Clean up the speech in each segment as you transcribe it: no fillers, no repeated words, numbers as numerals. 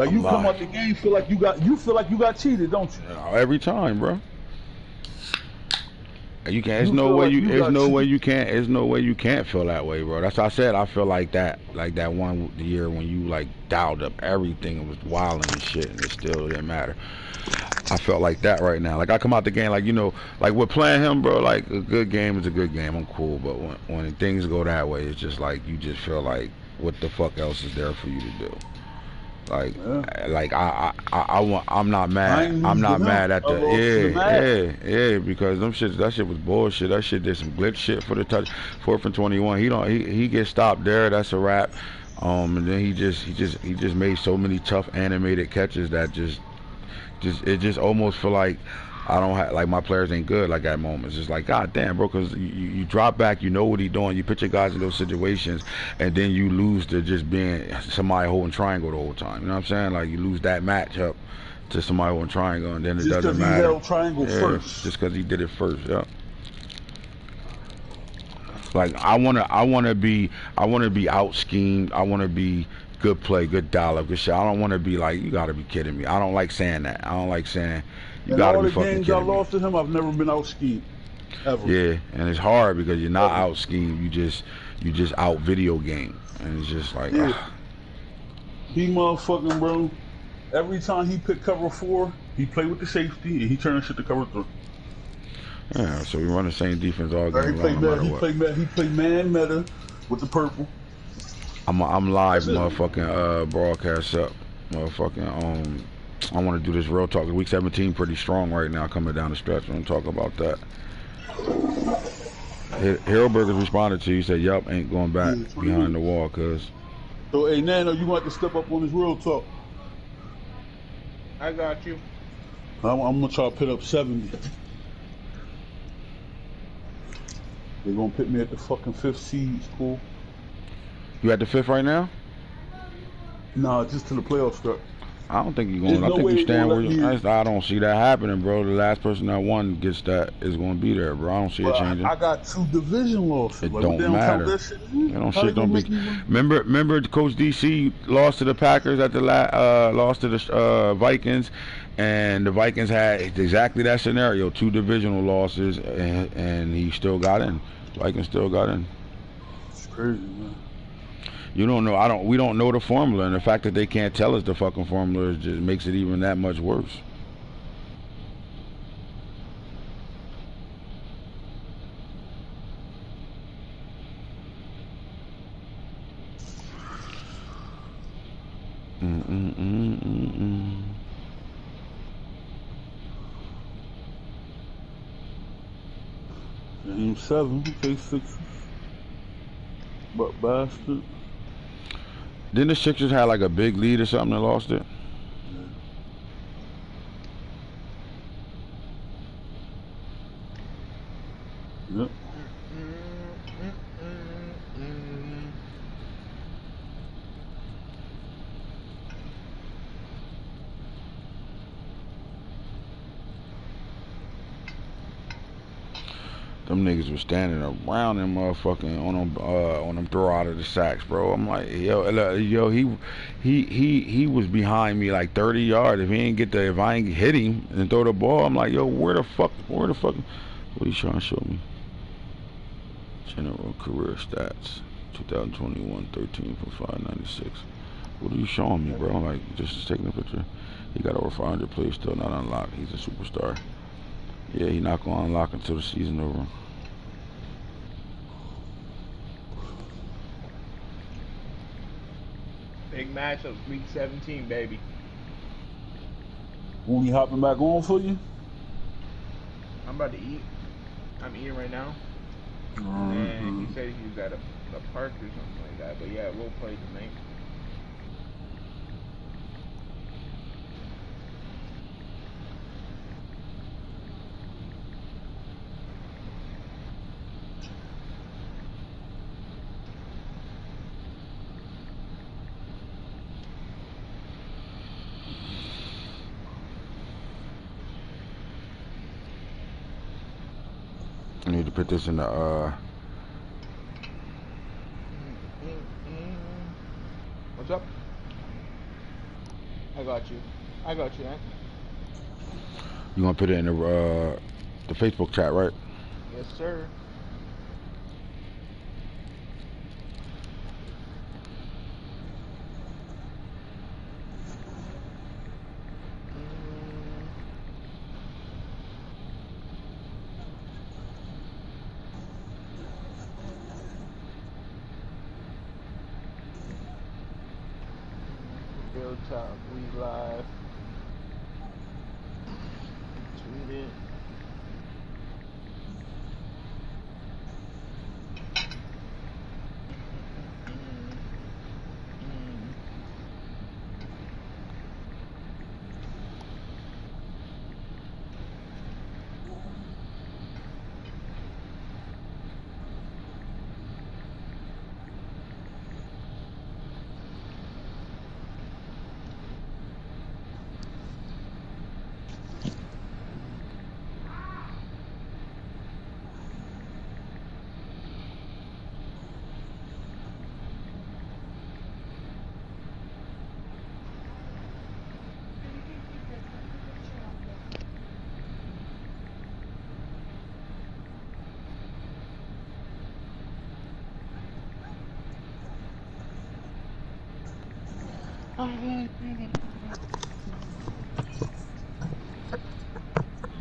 Like you come out the game, feel like you got cheated, don't you? Every time, bro. You can't. There's no way you. There's no way you can't. There's no way you can't feel that way, bro. That's what I said. I feel like that. Like that one year when you like dialed up everything and was wilding and shit, and it still didn't matter. I felt like that right now. Like I come out the game, like you know, like with playing him, bro. Like a good game is a good game. I'm cool, but when things go that way, it's just like you just feel like what the fuck else is there for you to do? Like, I'm not mad. I'm not mad at the because that shit was bullshit. That shit did some glitch shit for the touch. 4th and 21. He gets stopped there. That's a wrap. And then he just made so many tough animated catches that it just almost feel like I don't have, like my players ain't good like at moments. It's like, god damn, bro, because you drop back, you know what he's doing, you put your guys in those situations, and then you lose to just being somebody holding triangle the whole time. You know what I'm saying? Like you lose that matchup to somebody holding triangle, and then it doesn't matter. Just because he held triangle first. Just because he did it first. Yeah. Like I wanna be out schemed. I wanna be good play, good dollar, good shit. I don't want to be like, you gotta be kidding me. I don't like saying that. I don't like saying you gotta be fucking kidding me. All the games I lost to him, I've never been out schemed. Ever. Yeah, and it's hard because you're not out schemed. You just out video game, and it's just like. He motherfucking, bro. Every time he picked cover 4, he played with the safety and he turned shit to cover 3. Yeah, so we run the same defense all game. He played man meta with the purple. I'm live, motherfucking broadcast up, motherfucking I want to do this real talk. Week 17 pretty strong right now coming down the stretch. I'm talk about that. Hillberger's responded to you. He said, "Yup, ain't going back behind the wall, cuz." So, hey Nano, you want to step up on this real talk? I got you. I'm gonna try to put up 70. They're gonna put me at the fucking 5th seed. It's cool. You at the 5th right now? Nah, just till the playoffs start. I don't think you're going. I think you stand where you. I don't see that happening, bro. The last person that won gets that is going to be there, bro. I don't see it changing. I got 2 division losses. It don't matter. Shit don't be. Remember, Coach DC lost to the Packers at the lost to the Vikings, and the Vikings had exactly that scenario: 2 divisional losses, and he still got in. Vikings still got in. It's crazy, man. You don't know. We don't know the formula, and the fact that they can't tell us the fucking formula just makes it even that much worse. Game 7, okay, 6. But bastard. Didn't the Sixers have like a big lead or something and lost it? Yep. Them niggas was standing around them motherfucking on them throw out of the sacks, bro. I'm like, yo, he was behind me like 30 yards. If I ain't hit him and throw the ball, I'm like, yo, where the fuck? What are you trying to show me? General career stats, 2021, 13 for 596. What are you showing me, bro? Like, just taking a picture. He got over 500 plays, still not unlocked. He's a superstar. Yeah, he not gonna unlock until the season over. Big matchups, week 17, baby. Won't he hopping back on for you? I'm about to eat. I'm eating right now. And he said he was at a park or something like that. But yeah, we'll play tonight. I need to put this in the What's up? I got you. I got you, man. You gonna put it in the Facebook chat, right? Yes, sir. Real talk, we live. Tweet it.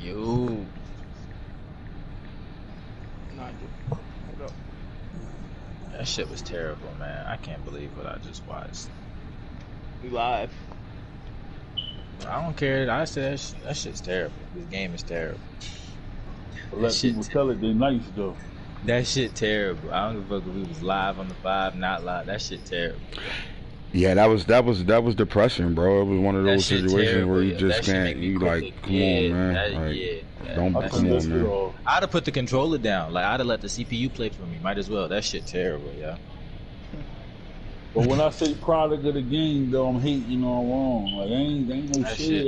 Yo. That shit was terrible, man. I can't believe what I just watched. We live. I don't care. I said that shit's terrible. This game is terrible. But let people tell it they nice though. That shit terrible. I don't give a fuck if we was live on the 5, not live. That shit terrible. Yeah, that was depressing, bro. It was one of those situations where you just can't. You like, come on, man. Don't come on, man. I'd have put the controller down. Like I'd have let the CPU play for me. Might as well. That shit terrible, yeah. But when I say product of the game, though, I'm hating on wrong. Like ain't no shit.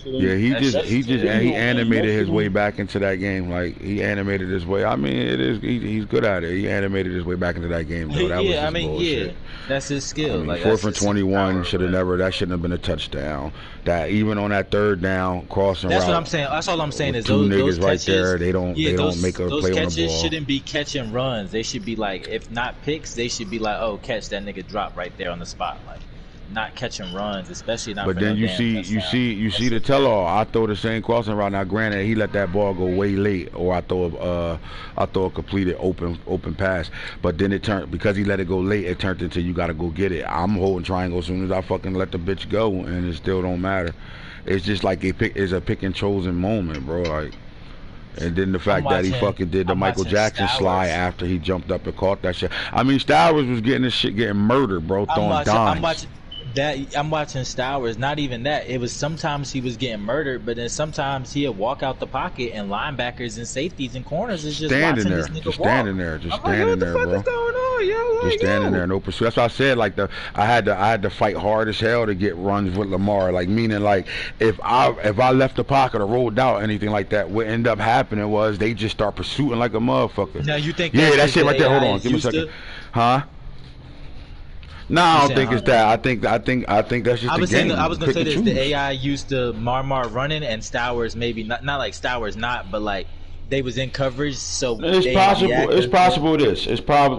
Yeah, he animated his way back into that game. Like he animated his way. I mean, it is he's good at it. He animated his way back into that game. Though. That was just bullshit. That's his skill. I mean, like 4th and 21 should have never. That shouldn't have been a touchdown. That even on that 3rd down crossing. That's route, what I'm saying. That's all I'm saying is those niggas right catches, there. They don't make a play on the ball. Those catches shouldn't be catch and runs. They should be like, if not picks, they should be like, oh, catch that nigga drop right there on the spot. Like, not catch and runs, especially not. But then you see the tell-all. I throw the same crossing route. Now, granted, he let that ball go way late, or I throw a completed open pass. But then it turned, because he let it go late, it turned into you got to go get it. I'm holding triangle as soon as I fucking let the bitch go, and it still don't matter. It's just like it's a pick and chosen moment, bro. Like, and then the fact that he fucking did the Michael Jackson slide after he jumped up and caught that shit. I mean, Stowers was getting murdered, bro, throwing dimes. I'm watching Stowers. Not even that. It was sometimes he was getting murdered, but then sometimes he'd walk out the pocket and linebackers and safeties and corners is just standing there, just standing there, bro. Just standing there, no pursuit. That's why I said like I had to fight hard as hell to get runs with Lamar. Like meaning like if I left the pocket or rolled out anything like that, what ended up happening was they just start pursuing like a motherfucker. Now you think that shit right there? Hold on, give me a second. Huh? No, I don't think it's that. I think that's just the game. I was gonna say this. The AI used to Marmar running and Stowers maybe not like Stowers not, but like they was in coverage. So it's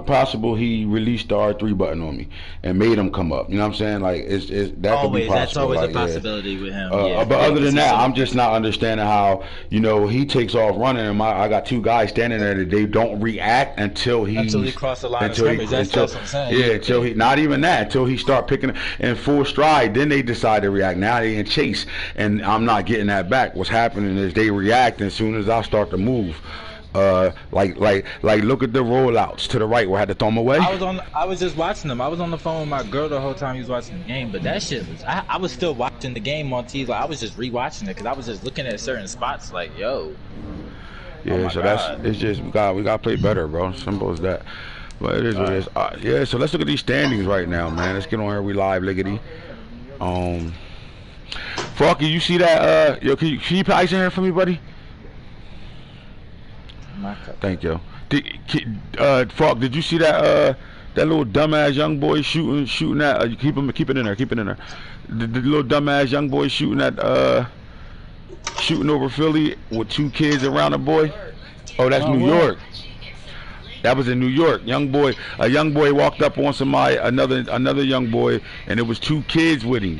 possible he released the R3 button on me and made him come up. You know what I'm saying? Like that could be possible. That's always a possibility with him. But other than that, I'm just not understanding how he takes off running and I got two guys standing there that they don't react until he cross the line of scrimmage. That's what I'm saying. Yeah, until he not even that until he start picking in full stride. Then they decide to react. Now they in chase and I'm not getting that back. What's happening is they react as soon as I start to move. Like look at the rollouts to the right where I had to throw them away. I was just watching them. I was on the phone with my girl the whole time he was watching the game, but that shit was I was still watching the game on TV. Like I was just rewatching it because I was just looking at certain spots like yo. Yeah, so it's just we got to play better, bro. Simple as that. But it is what it is. Yeah, so let's look at these standings right now, man. Let's get on here. We live, liggity. Froggy, you see that? Yo, can you put ice in here for me, buddy? Thank you. Frog, did you see that That little dumbass young boy shooting at. Keep it in there. Keep it in there. The little dumbass young boy shooting at shooting over Philly with 2 kids around the boy. Oh, that's New York. That was in New York. A young boy walked up on somebody, another young boy, and it was 2 kids with him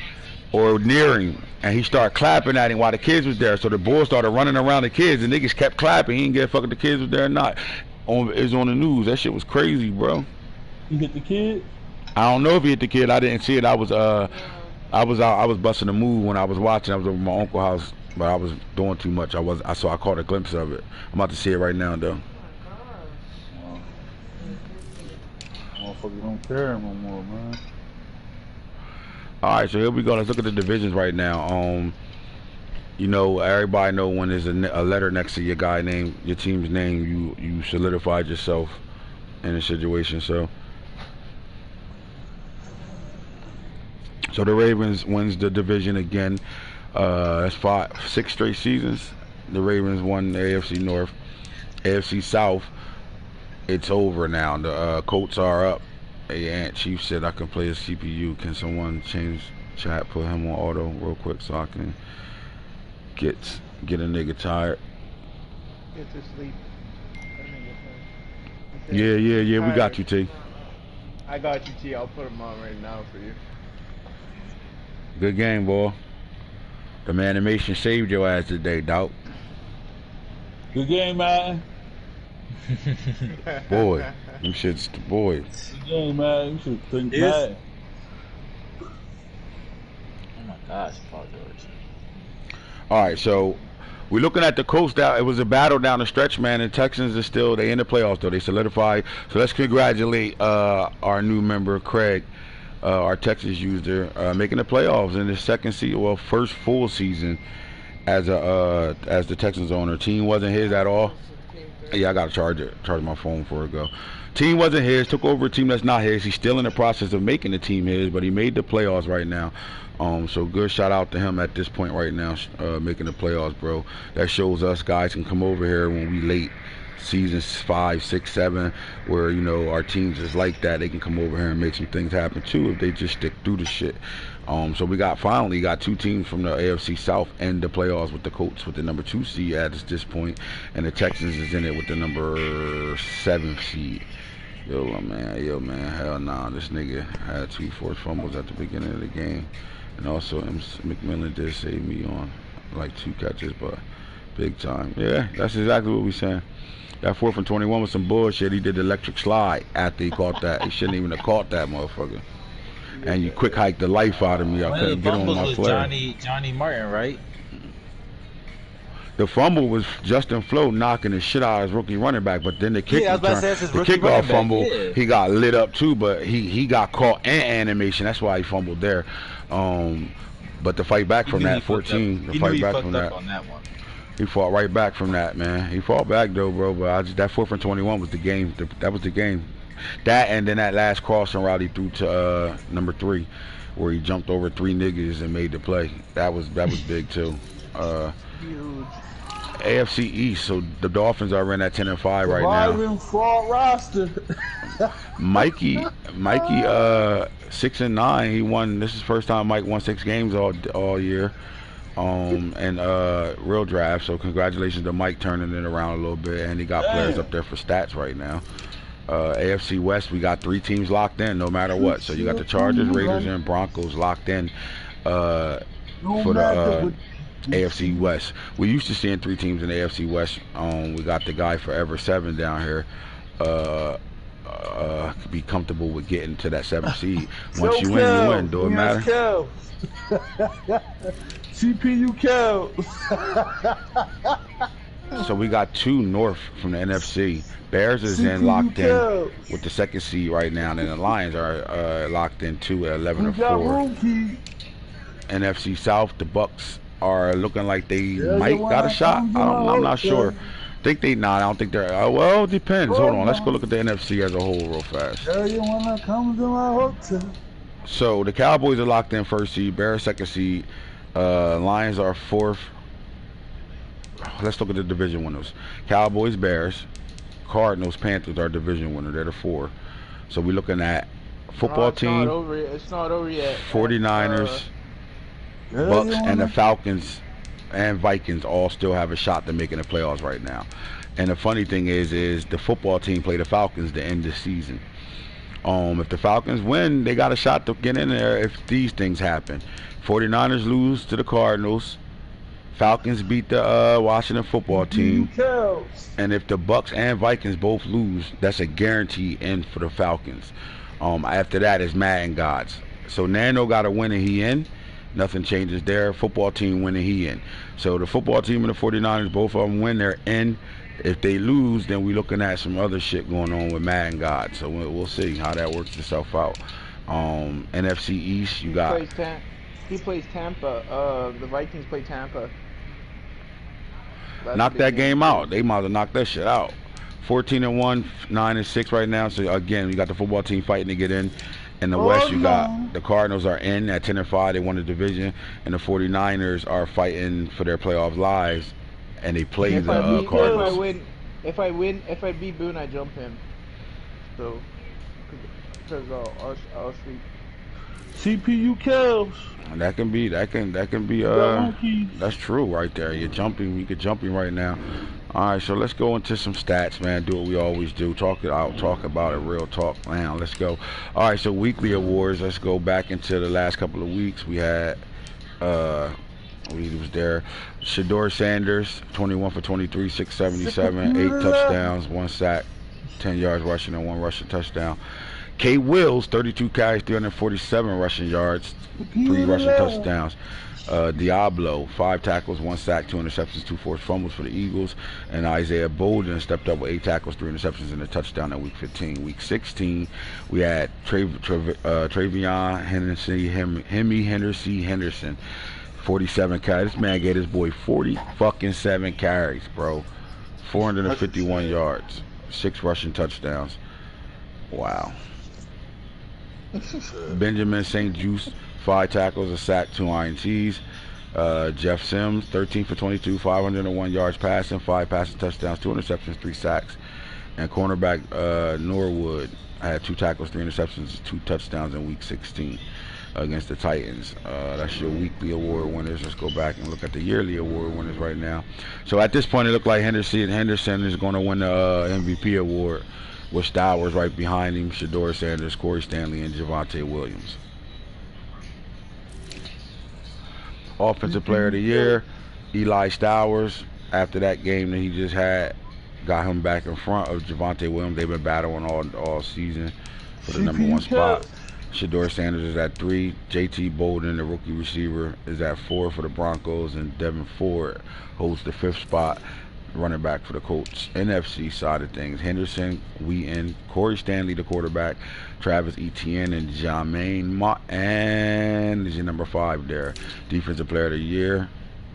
or near him, and he started clapping at him while the kids was there. So the boy started running around the kids, and niggas kept clapping. He didn't give a fuck if the kids was there or not. It was on the news. That shit was crazy, bro. He hit the kid? I don't know if he hit the kid. I didn't see it. I was busting a move when I was watching. I was over my uncle's house, but I was doing too much. I caught a glimpse of it. I'm about to see it right now though. Motherfuckers don't care no more, man. All right, so here we go. Let's look at the divisions right now. You know, everybody know when there's a letter next to your team's name, you solidified yourself in a situation. So the Ravens wins the division again. That's 6 straight seasons. The Ravens won the AFC North. AFC South, it's over now. The Colts are up. Aunt Chief said I can play a CPU. Can someone change chat, put him on auto real quick so I can get a nigga tired? Get to sleep. Yeah, we got you, T. I got you, T. I'll put him on right now for you. Good game, boy. The animation saved your ass today, dog. Good game, man. Boy, them shit's boy. Good game, man. You should think bad. Oh my gosh, Paul George. Alright, so we're looking at the coast down. It was a battle down the stretch, man. And Texans are still, they in the playoffs though. They solidified. So let's congratulate our new member, Craig. Our Texas user, making the playoffs in his first full season as the Texans owner. Team wasn't his at all. Yeah, I gotta charge my phone before it go. Team wasn't his. Took over a team that's not his. He's still in the process of making the team his, but he made the playoffs right now. So good shout out to him at this point right now, making the playoffs, bro. That shows us guys can come over here when we late. Seasons 5, 6, 7, where you know our teams is like that. They can come over here and make some things happen too if they just stick through the shit. So we finally got 2 teams from the AFC South in the playoffs with the Colts with the number 2 seed at this point, and the Texans is in it with the number 7 seed. Yo man, hell nah. This nigga had 2 forced fumbles at the beginning of the game, and also McMillan did save me on like 2 catches, but big time. Yeah, that's exactly what we saying. That 4th and 21 was some bullshit. He did the electric slide after he caught that. He shouldn't even have caught that motherfucker. And you quick hiked the life out of me. I couldn't get on my flare. Johnny Martin, right? The fumble was Justin Flo knocking the shit out of his rookie running back, but then the kick return, the kickoff fumble, he got lit up too, but he got caught and animation. That's why he fumbled there. But to fight back from that 14, to fight back from that. He fought right back from that, man. He fought back though, bro. But that 4th and 21 was the game. That was the game. That and then that last crossing route he threw to number 3, where he jumped over 3 niggas and made the play. That was big too. Huge. AFC East. So the Dolphins are in at 10-5 right now. Fraud roster. Mikey, 6-9. He won. This is the first time Mike won 6 games all year. And real draft, so congratulations to Mike turning it around a little bit, and he got players up there for stats right now. AFC West, we got 3 teams locked in no matter what. So you got the Chargers, Raiders, and Broncos locked in for the AFC West. We used to seeing 3 teams in the AFC West. We got the guy Forever 7 down here. Be comfortable with getting to that 7th seed. Once you win, do it matter. CPU kill. So we got 2 north from the NFC. Bears is in locked in with the 2nd seed right now, and the Lions are locked in too at 11-4. NFC South, the Bucks are looking like they might got a shot. I'm not sure. Think they not. I don't think they're. Well, it depends. Hold on. Let's go look at the NFC as a whole real fast. So the Cowboys are locked in 1st seed. Bears 2nd seed. Lions are 4th. Let's look at the division winners. Cowboys, Bears, Cardinals, Panthers are division winner. They're the 4. So we're looking at football team. It's not over yet. 49ers, Bucks, and the Falcons and Vikings all still have a shot to making the playoffs right now. And the funny thing is the football team play the Falcons to end the season. If the Falcons win, they got a shot to get in there if these things happen. 49ers lose to the Cardinals. Falcons beat the Washington football team. And if the Bucks and Vikings both lose, that's a guarantee in for the Falcons. After that is Madden gods. So Nano got to win and he in. Nothing changes there. Football team win and he in. So the football team and the 49ers, both of them win, they're in. If they lose, then we're looking at some other shit going on with Madden God. So we'll see how that works itself out. NFC East, you got... He plays Tampa. The Vikings play Tampa. Knock that game out. They might have knocked that shit out. 14-1, 9-6 right now. So again, you got the football team fighting to get in. In the West, you got the Cardinals are in at 10-5. They won the division, and the 49ers are fighting for their playoff lives, and they play the Cardinals. If I beat Boone, I jump him. So, because I'll sleep. CPU kills. That can be that's true right there. You're jumping. You could jump him right now. All right, so let's go into some stats, man. Do what we always do. Talk it out. Talk about it. Real talk. Now, let's go. All right, so weekly awards. Let's go back into the last couple of weeks. We had, we was there. Shedeur Sanders, 21 for 23, 677, 8 touchdowns, 1 sack, 10 yards rushing, and 1 rushing touchdown. K. Wills, 32 carries, 347 rushing yards, 3 rushing touchdowns. Diablo, 5 tackles, 1 sack, 2 interceptions, 2 forced fumbles for the Eagles. And Isaiah Bolden stepped up with 8 tackles, 3 interceptions, and a touchdown in Week 15. Week 16, we had Travion Henderson, 47 carries. This man gave his boy 47 carries, bro. 451 yards, 6 rushing touchdowns. Wow. Benjamin St. Juste, 5 tackles, a sack, 2 INTs. Jeff Sims, 13 for 22, 501 yards passing, 5 passing touchdowns, 2 interceptions, 3 sacks. And cornerback Norwood had 2 tackles, 3 interceptions, 2 touchdowns in Week 16 against the Titans. That's your weekly award winners. Let's go back and look at the yearly award winners right now. So at this point, it looked like Henderson is going to win the MVP award, with Stowers right behind him, Shedeur Sanders, Corey Stanley, and Javonte Williams. Offensive Player of the Year, Eli Stowers. After that game that he just had, got him back in front of Javonte Williams. They've been battling all season for the number 1 spot. Shedeur Sanders is at 3. JT Bolden, the rookie receiver, is at 4 for the Broncos, and Devin Ford holds the 5th spot, running back for the Colts. NFC side of things, Henderson, Wheaton, Corey Stanley, the quarterback, Travis Etienne, and Jermaine Martin is your number 5 there. Defensive Player of the Year,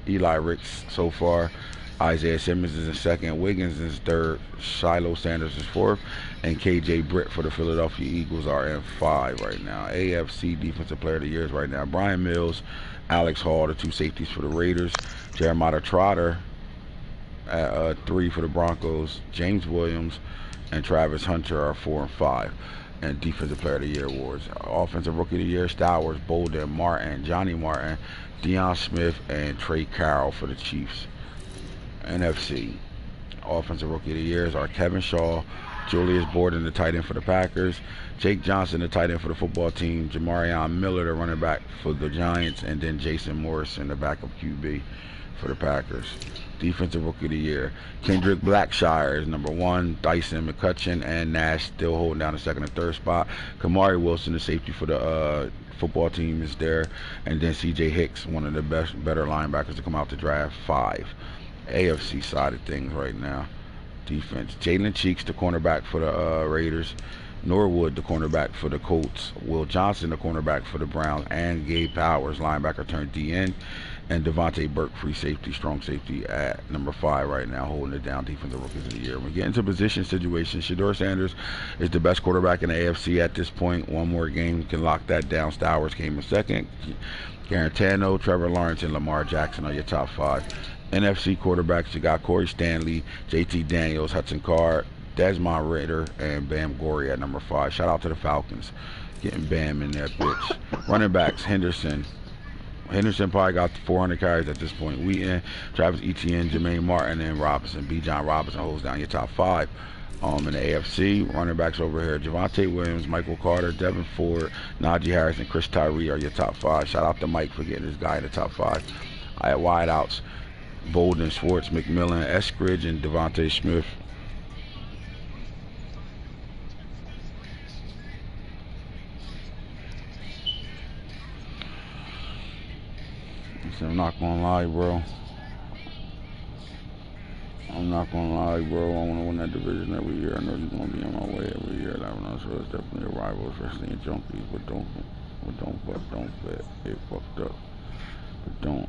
Eli Ricks so far. Isaiah Simmons is in 2nd, Wiggins is 3rd, Shiloh Sanders is 4th, and KJ Britt for the Philadelphia Eagles are in 5 right now. AFC Defensive Player of the Year is right now Brian Mills, Alex Hall, the 2 safeties for the Raiders, Jeremiah Trotter at 3 for the Broncos, James Williams and Travis Hunter are 4 and 5. And Defensive Player of the Year awards. Offensive Rookie of the Year, Stowers, Bolden, Martin, Johnny Martin, Deion Smith, and Trey Carroll for the Chiefs. NFC Offensive Rookie of the Years are Kevin Shaw, Julius Borden, the tight end for the Packers, Jake Johnson, the tight end for the football team, Jamarion Miller, the running back for the Giants, and then Jason Morrison, the backup QB for the Packers. Defensive Rookie of the Year, Kendrick Blackshire is number 1, Dyson McCutcheon and Nash still holding down the 2nd and 3rd spot. Kamari Wilson, the safety for the football team, is there, and then CJ Hicks, one of the better linebackers to come out to draft, 5. AFC side of things right now, defense, Jalen Cheeks, the cornerback for the Raiders, Norwood, the cornerback for the Colts, Will Johnson, the cornerback for the Browns, and Gabe Powers, linebacker turned DN, and Devontae Burke, free safety, strong safety at number 5 right now, holding it down, Defensive Rookies of the Year. We get into position situation. Shedeur Sanders is the best quarterback in the AFC at this point. One more game can lock that down. Stowers came in 2nd. Garantano, Trevor Lawrence, and Lamar Jackson are your top 5. NFC quarterbacks, you got Corey Stanley, JT Daniels, Hudson Card, Desmond Ritter and Bam Gorey at number 5. Shout out to the Falcons. Getting Bam in that bitch. Running backs, Henderson. Henderson probably got 400 carries at this point. Wheaton, Travis Etienne, Jermaine Martin, and Robinson. B. John Robinson holds down your top 5. In the AFC, running backs over here, Javonte Williams, Michael Carter, Devin Ford, Najee Harris, and Chris Tyree are your top 5. Shout out to Mike for getting this guy in the top 5. I had wideouts, Bolden, Schwartz, McMillan, Eskridge, and Devontae Smith. I'm not gonna lie, bro. I'm not gonna lie, bro. I wanna win that division every year. I know you're gonna be on my way every year. I'm not sure it's definitely a rival, especially in Junkies. But don't bet it fucked up. Don't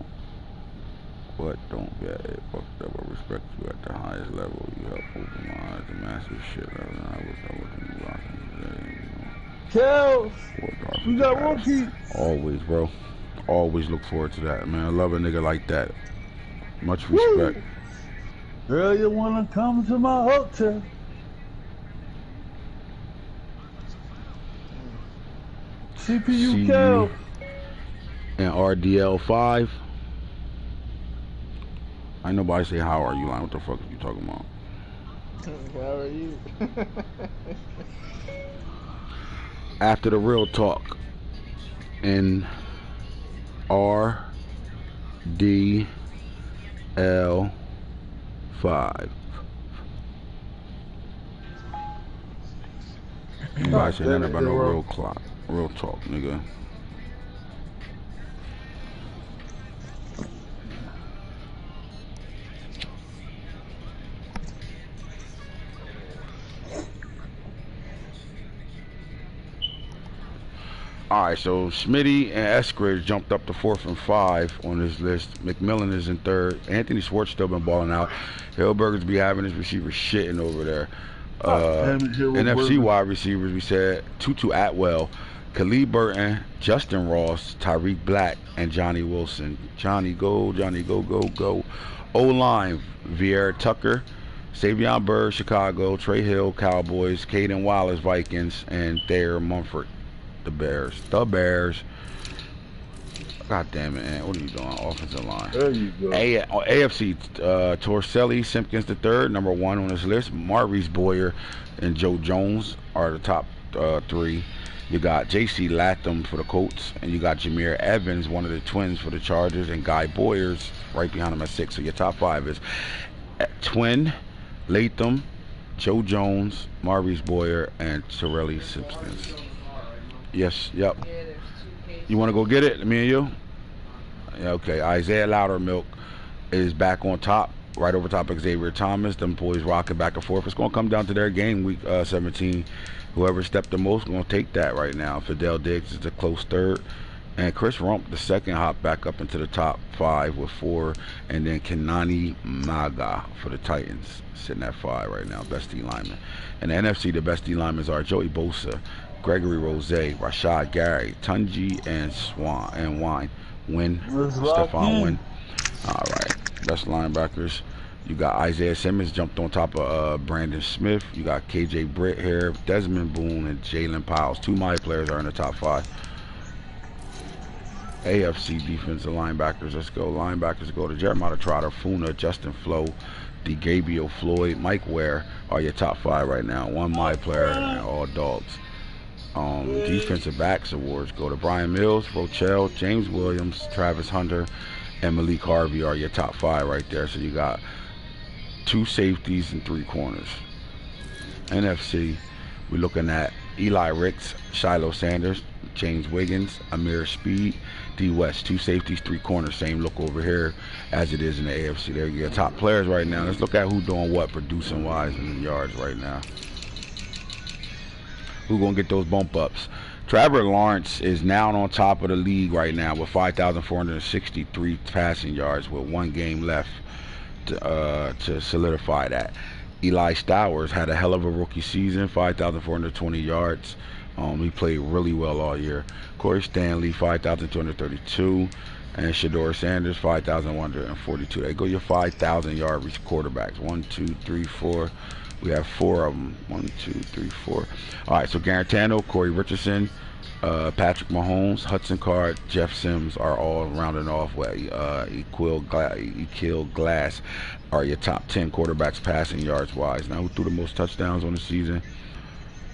bet it fucked up. I respect you at the highest level. You help open my eyes to massive shit. I wish I wasn't rocking today. Kels, you got rookie. Always, bro. Always look forward to that, man. I love a nigga like that. Much respect. Woo. Girl, you wanna come to my hotel? CPU Kel. And RDL5. I nobody say how are you, line. What the fuck are you talking about? How are you? After the real talk. In RDL5. Nobody say nothing about no real clock. Real talk, nigga. Alright, so Smitty and Eskridge jumped up to 4th and 5 on this list. McMillan is in 3rd. Anthony Schwartz still been balling out. Hillberger's be having his receivers shitting over there. NFC wide receivers, we said Tutu Atwell, Khalid Burton, Justin Ross, Tyreek Black, and Johnny Wilson. Johnny, go, go. O-line, Vieira Tucker, Savion Bird, Chicago, Trey Hill, Cowboys, Caden Wallace, Vikings, and Thayer Mumford, the Bears. God damn it, man. What are you doing? Offensive line. There you go. AFC, Torselli, Simpkins III, number 1 on this list. Maurice Boyer and Joe Jones are the top 3. You got J.C. Latham for the Colts, and you got Jameer Evans, one of the twins for the Chargers, and Guy Boyers right behind him at 6. So your top 5 is Twin, Latham, Joe Jones, Maurice Boyer, and Torselli Simpkins. Yes, yep. You want to go get it, me and you? Yeah, okay. Isaiah Loudermilk is back on top, right over top of Xavier Thomas. Them boys rocking back and forth. It's going to come down to their game, week 17. Whoever stepped the most going to take that right now. Fidel Diggs is a close 3rd. And Chris Rump, the 2nd, hopped back up into the top 5 with 4. And then Kenani Maga for the Titans, sitting at 5 right now, best D lineman. In the NFC, the best D linemen are Joey Bosa, Gregory Rose, Rashad Gary, Tunji, and Wine. Stephon Wynn. Alright. Best linebackers. You got Isaiah Simmons jumped on top of Brandon Smith. You got KJ Britt here, Desmond Boone, and Jalen Powell. 2 of my players are in the top 5. AFC defensive linebackers. Let's go. Linebackers go to Jeremiah Trotter, Funa, Justin Flo, DeGabio Floyd, Mike Ware are your top 5 right now. 1 my player and all dogs. Defensive backs awards go to Brian Mills, Rochelle, James Williams, Travis Hunter, and Malik Harvey are your top 5 right there. So you got 2 safeties and 3 corners. NFC, we're looking at Eli Ricks, Shiloh Sanders, James Wiggins, Amir Speed, D West, 2 safeties, 3 corners. Same look over here as it is in the AFC. There you go. Top players right now. Let's look at who's doing what producing wise in the yards right now. Who's going to get those bump ups? Trevor Lawrence is now on top of the league right now with 5,463 passing yards with 1 game left to solidify that. Eli Stowers had a hell of a rookie season, 5,420 yards. He played really well all year. Corey Stanley, 5,232. And Shador Sanders, 5,142. They go your 5,000 yard quarterbacks. 1, 2, 3, 4, We have 4 of them. 1, 2, 3, 4. All right, so Garantano, Corey Richardson, Patrick Mahomes, Hudson Card, Jeff Sims are all rounding off with Equil Glass are your top 10 quarterbacks passing yards wise. Now, who threw the most touchdowns on the season?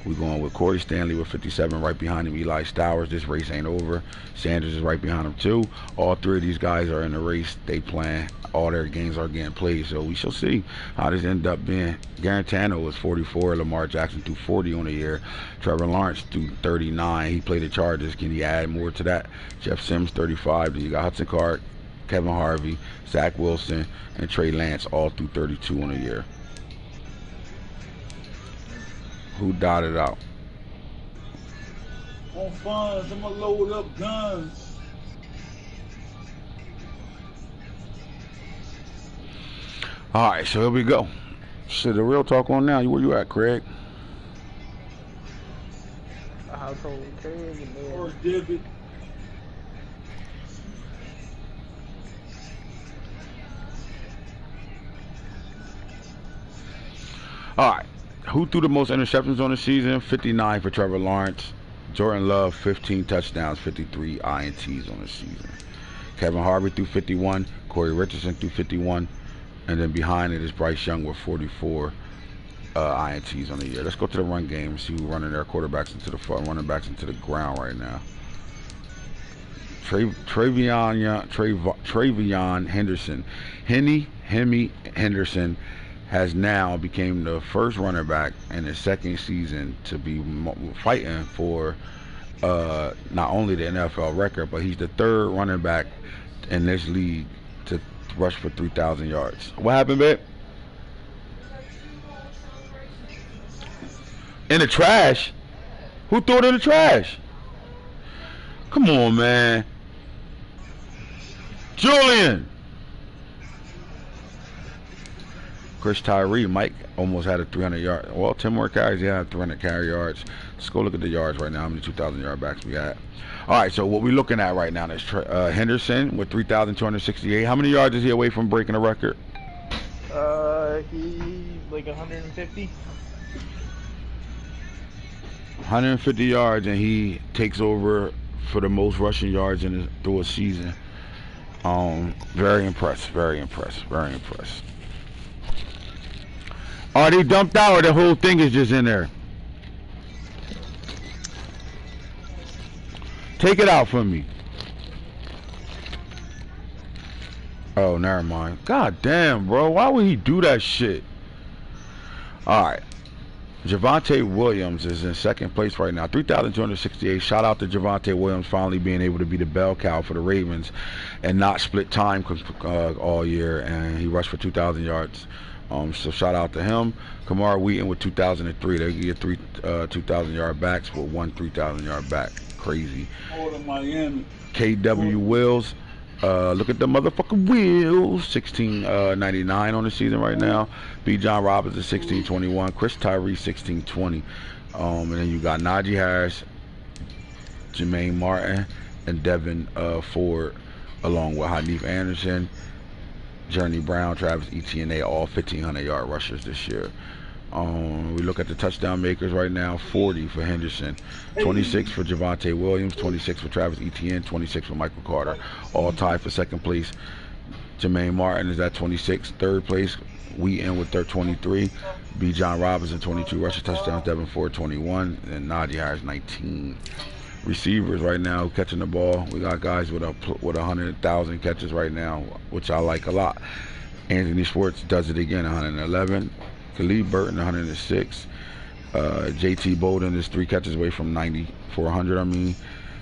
We're going with Corey Stanley with 57, right behind him Eli Stowers. This race ain't over. Sanders is right behind him too. All 3 of these guys are in the race. They playing. All their games are getting played. So we shall see how this end up being. Garantano was 44. Lamar Jackson threw 40 on the year. Trevor Lawrence threw 39. He played the Chargers. Can he add more to that? Jeff Sims 35. Then you got Hudson Card, Kevin Harvey, Zach Wilson, and Trey Lance all threw 32 on the year. Who dotted out? On funds, I'm gonna load up guns. All right, so here we go. Shit, the real talk on now. Where you at, Craig? Household Craig and Or David. All right. Who threw the most interceptions on the season? 59 for Trevor Lawrence. Jordan Love, 15 touchdowns, 53 INTs on the season. Kevin Harvey threw 51. Corey Richardson threw 51. And then behind it is Bryce Young with 44 INTs on the year. Let's go to the run game and see who's running their quarterbacks into the front, running backs into the ground right now. Travion Henderson. Hemi Henderson has now became the first running back in his second season to be fighting for not only the NFL record, but he's the 3rd running back in this league to rush for 3,000 yards. What happened, babe? In the trash? Who threw it in the trash? Come on, man. Julian! Chris Tyree, Mike almost had a 300 yard. Well, 10 more carries, he had 300 carry yards. Let's go look at the yards right now. How many 2,000 yard backs we got? All right, so what we're looking at right now is Henderson with 3,268. How many yards is he away from breaking a record? He's like 150. 150 yards, and he takes over for the most rushing yards through a season. Very impressed, very impressed, very impressed. Are they dumped out or the whole thing is just in there? Take it out from me. Oh, never mind. God damn, bro. Why would he do that shit? Alright. Javonte Williams is in second place right now. 3,268. Shout out to Javonte Williams finally being able to be the bell cow for the Ravens and not split time all year. And he rushed for 2,000 yards. So shout out to him. Kamar Wheaton with 2,003. They get 3 2,000 yard backs with 1 3,000 yard back. Crazy. Miami. KW Wills. Look at the motherfucking wheels. 1699 on the season right now. B. John Robbins is 1621. Chris Tyree 1620. And then you got Najee Harris, Jermaine Martin, and Devin Ford, along with Hanif Anderson, Journey Brown, Travis Etienne. They all 1,500 yard rushers this year. We look at the touchdown makers right now. 40 for Henderson, 26 for Javonte Williams, 26 for Travis Etienne, 26 for Michael Carter. All tied for second place. Jermaine Martin is at 26. Third place, Wheaton with 23. B. John Robinson 22 rushing touchdowns. Devin Ford 21, and Najee Harris 19. Receivers right now catching the ball. We got guys with 100,000 catches right now, which I like a lot. Anthony Schwartz does it again, 111. Khalid Burton 106. JT Bolden is 3 catches away from 400. I mean,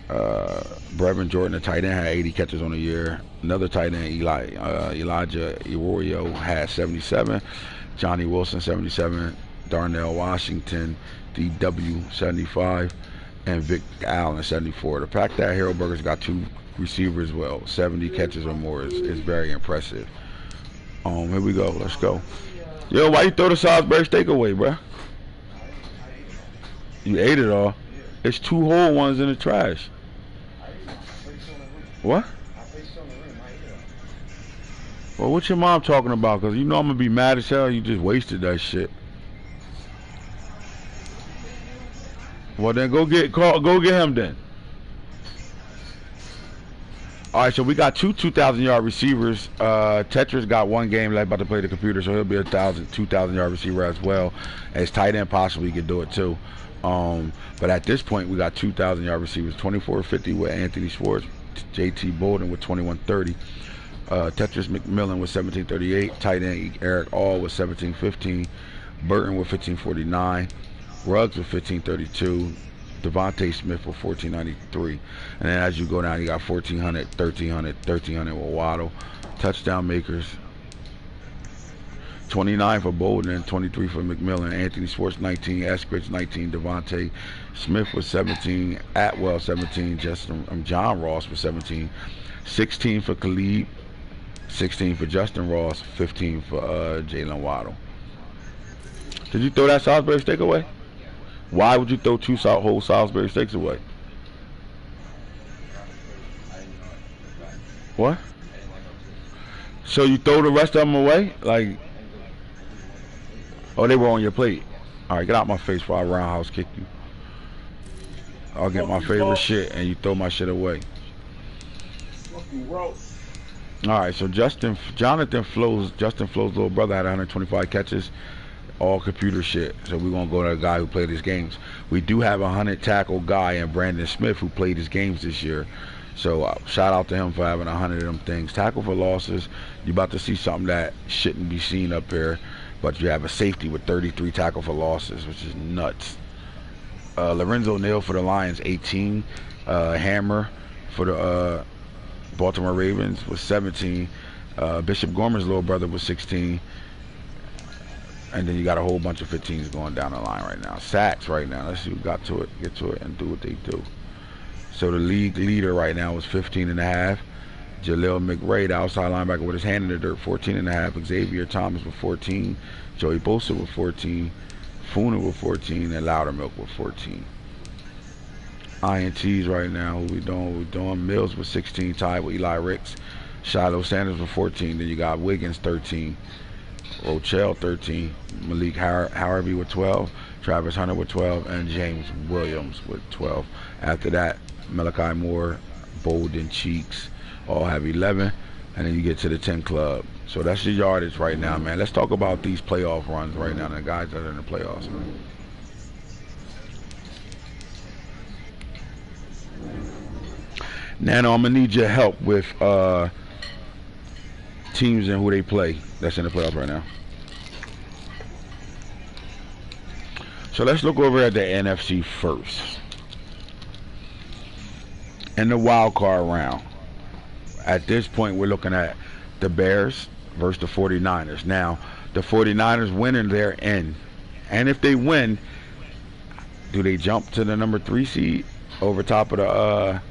Brevin Jordan, the tight end, had 80 catches on the year. Another tight end, Elijah Arroyo, had 77. Johnny Wilson 77. Darnell Washington, DW 75. And Vic Allen 74. The fact that Harold Burger's got 2 receivers, well, 70 catches or more is very impressive. Here we go. Let's go. Yo, why you throw the Salisbury steak away, bro? You ate it all. It's 2 whole ones in the trash. What? Well, what's your mom talking about? Because you know I'm going to be mad as hell. You just wasted that shit. Well, then go get him then. All right, so we got two 2,000-yard receivers. Tetris got one game left about to play the computer, so he'll be a 2,000-yard receiver as well. As tight end, possibly he could do it too. But at this point, we got 2,000-yard receivers. 2450 with Anthony Schwartz, JT Bolden with 2130. Tetris McMillan with 1738. Tight end Eric All with 1715. Burton with 1549. Ruggs with 1532. Devontae Smith with 1493. And then as you go down, you got 1400, 1300, 1300 with Waddle. Touchdown makers 29 for Bolden, 23 for McMillan. Anthony Schwartz 19, Eskridge 19, Devontae Smith was 17, Atwell 17, John Ross was 17, 16 for Khalid, 16 for Justin Ross, 15 for Jalen Waddle. Did you throw that Salisbury steak away? Why would you throw two whole Salisbury steaks away? What? So you throw the rest of them away? Like, oh, they were on your plate. All right, get out my face before I roundhouse kick you. I'll get my favorite shit and you throw my shit away. All right, so Justin Flo's little brother had 125 catches. All computer shit. So we're gonna go to a guy who played his games. We do have a 100 tackle guy in Brandon Smith who played his games this year. So shout out to him for having 100 of them things. Tackle for losses. You're about to see something that shouldn't be seen up here. But you have a safety with 33 tackle for losses, which is nuts. Lorenzo Neal for the Lions, 18. Hammer for the Baltimore Ravens was 17. Bishop Gorman's little brother was 16. And then you got a whole bunch of 15s going down the line right now. Sacks right now. Let's see who got to it, get to it, and do what they do. So the league leader right now is 15.5. Jaleel McRae, the outside linebacker with his hand in the dirt, 14.5. Xavier Thomas with 14. Joey Bosa with 14. Funa with 14. And Loudermilk with 14. INTs right now. What we doing? Mills with 16, tied with Eli Ricks. Shiloh Sanders with 14. Then you got Wiggins, 13. Rochelle 13, Malik Harvey with 12, Travis Hunter with 12, and James Williams with 12. After that, Malachi Moore, Bolden, Cheeks all have 11, and then you get to the 10 club. So that's your yardage right now, man. Let's talk about these playoff runs right now, the guys that are in the playoffs, man. Nano, I'm gonna need your help with teams and who they play that's in the playoffs right now. So let's look over at the NFC first. In the wild card round, at this point we're looking at the Bears versus the 49ers. Now, the 49ers winning, they're in. And if they win, do they jump to the number 3 seed over top of the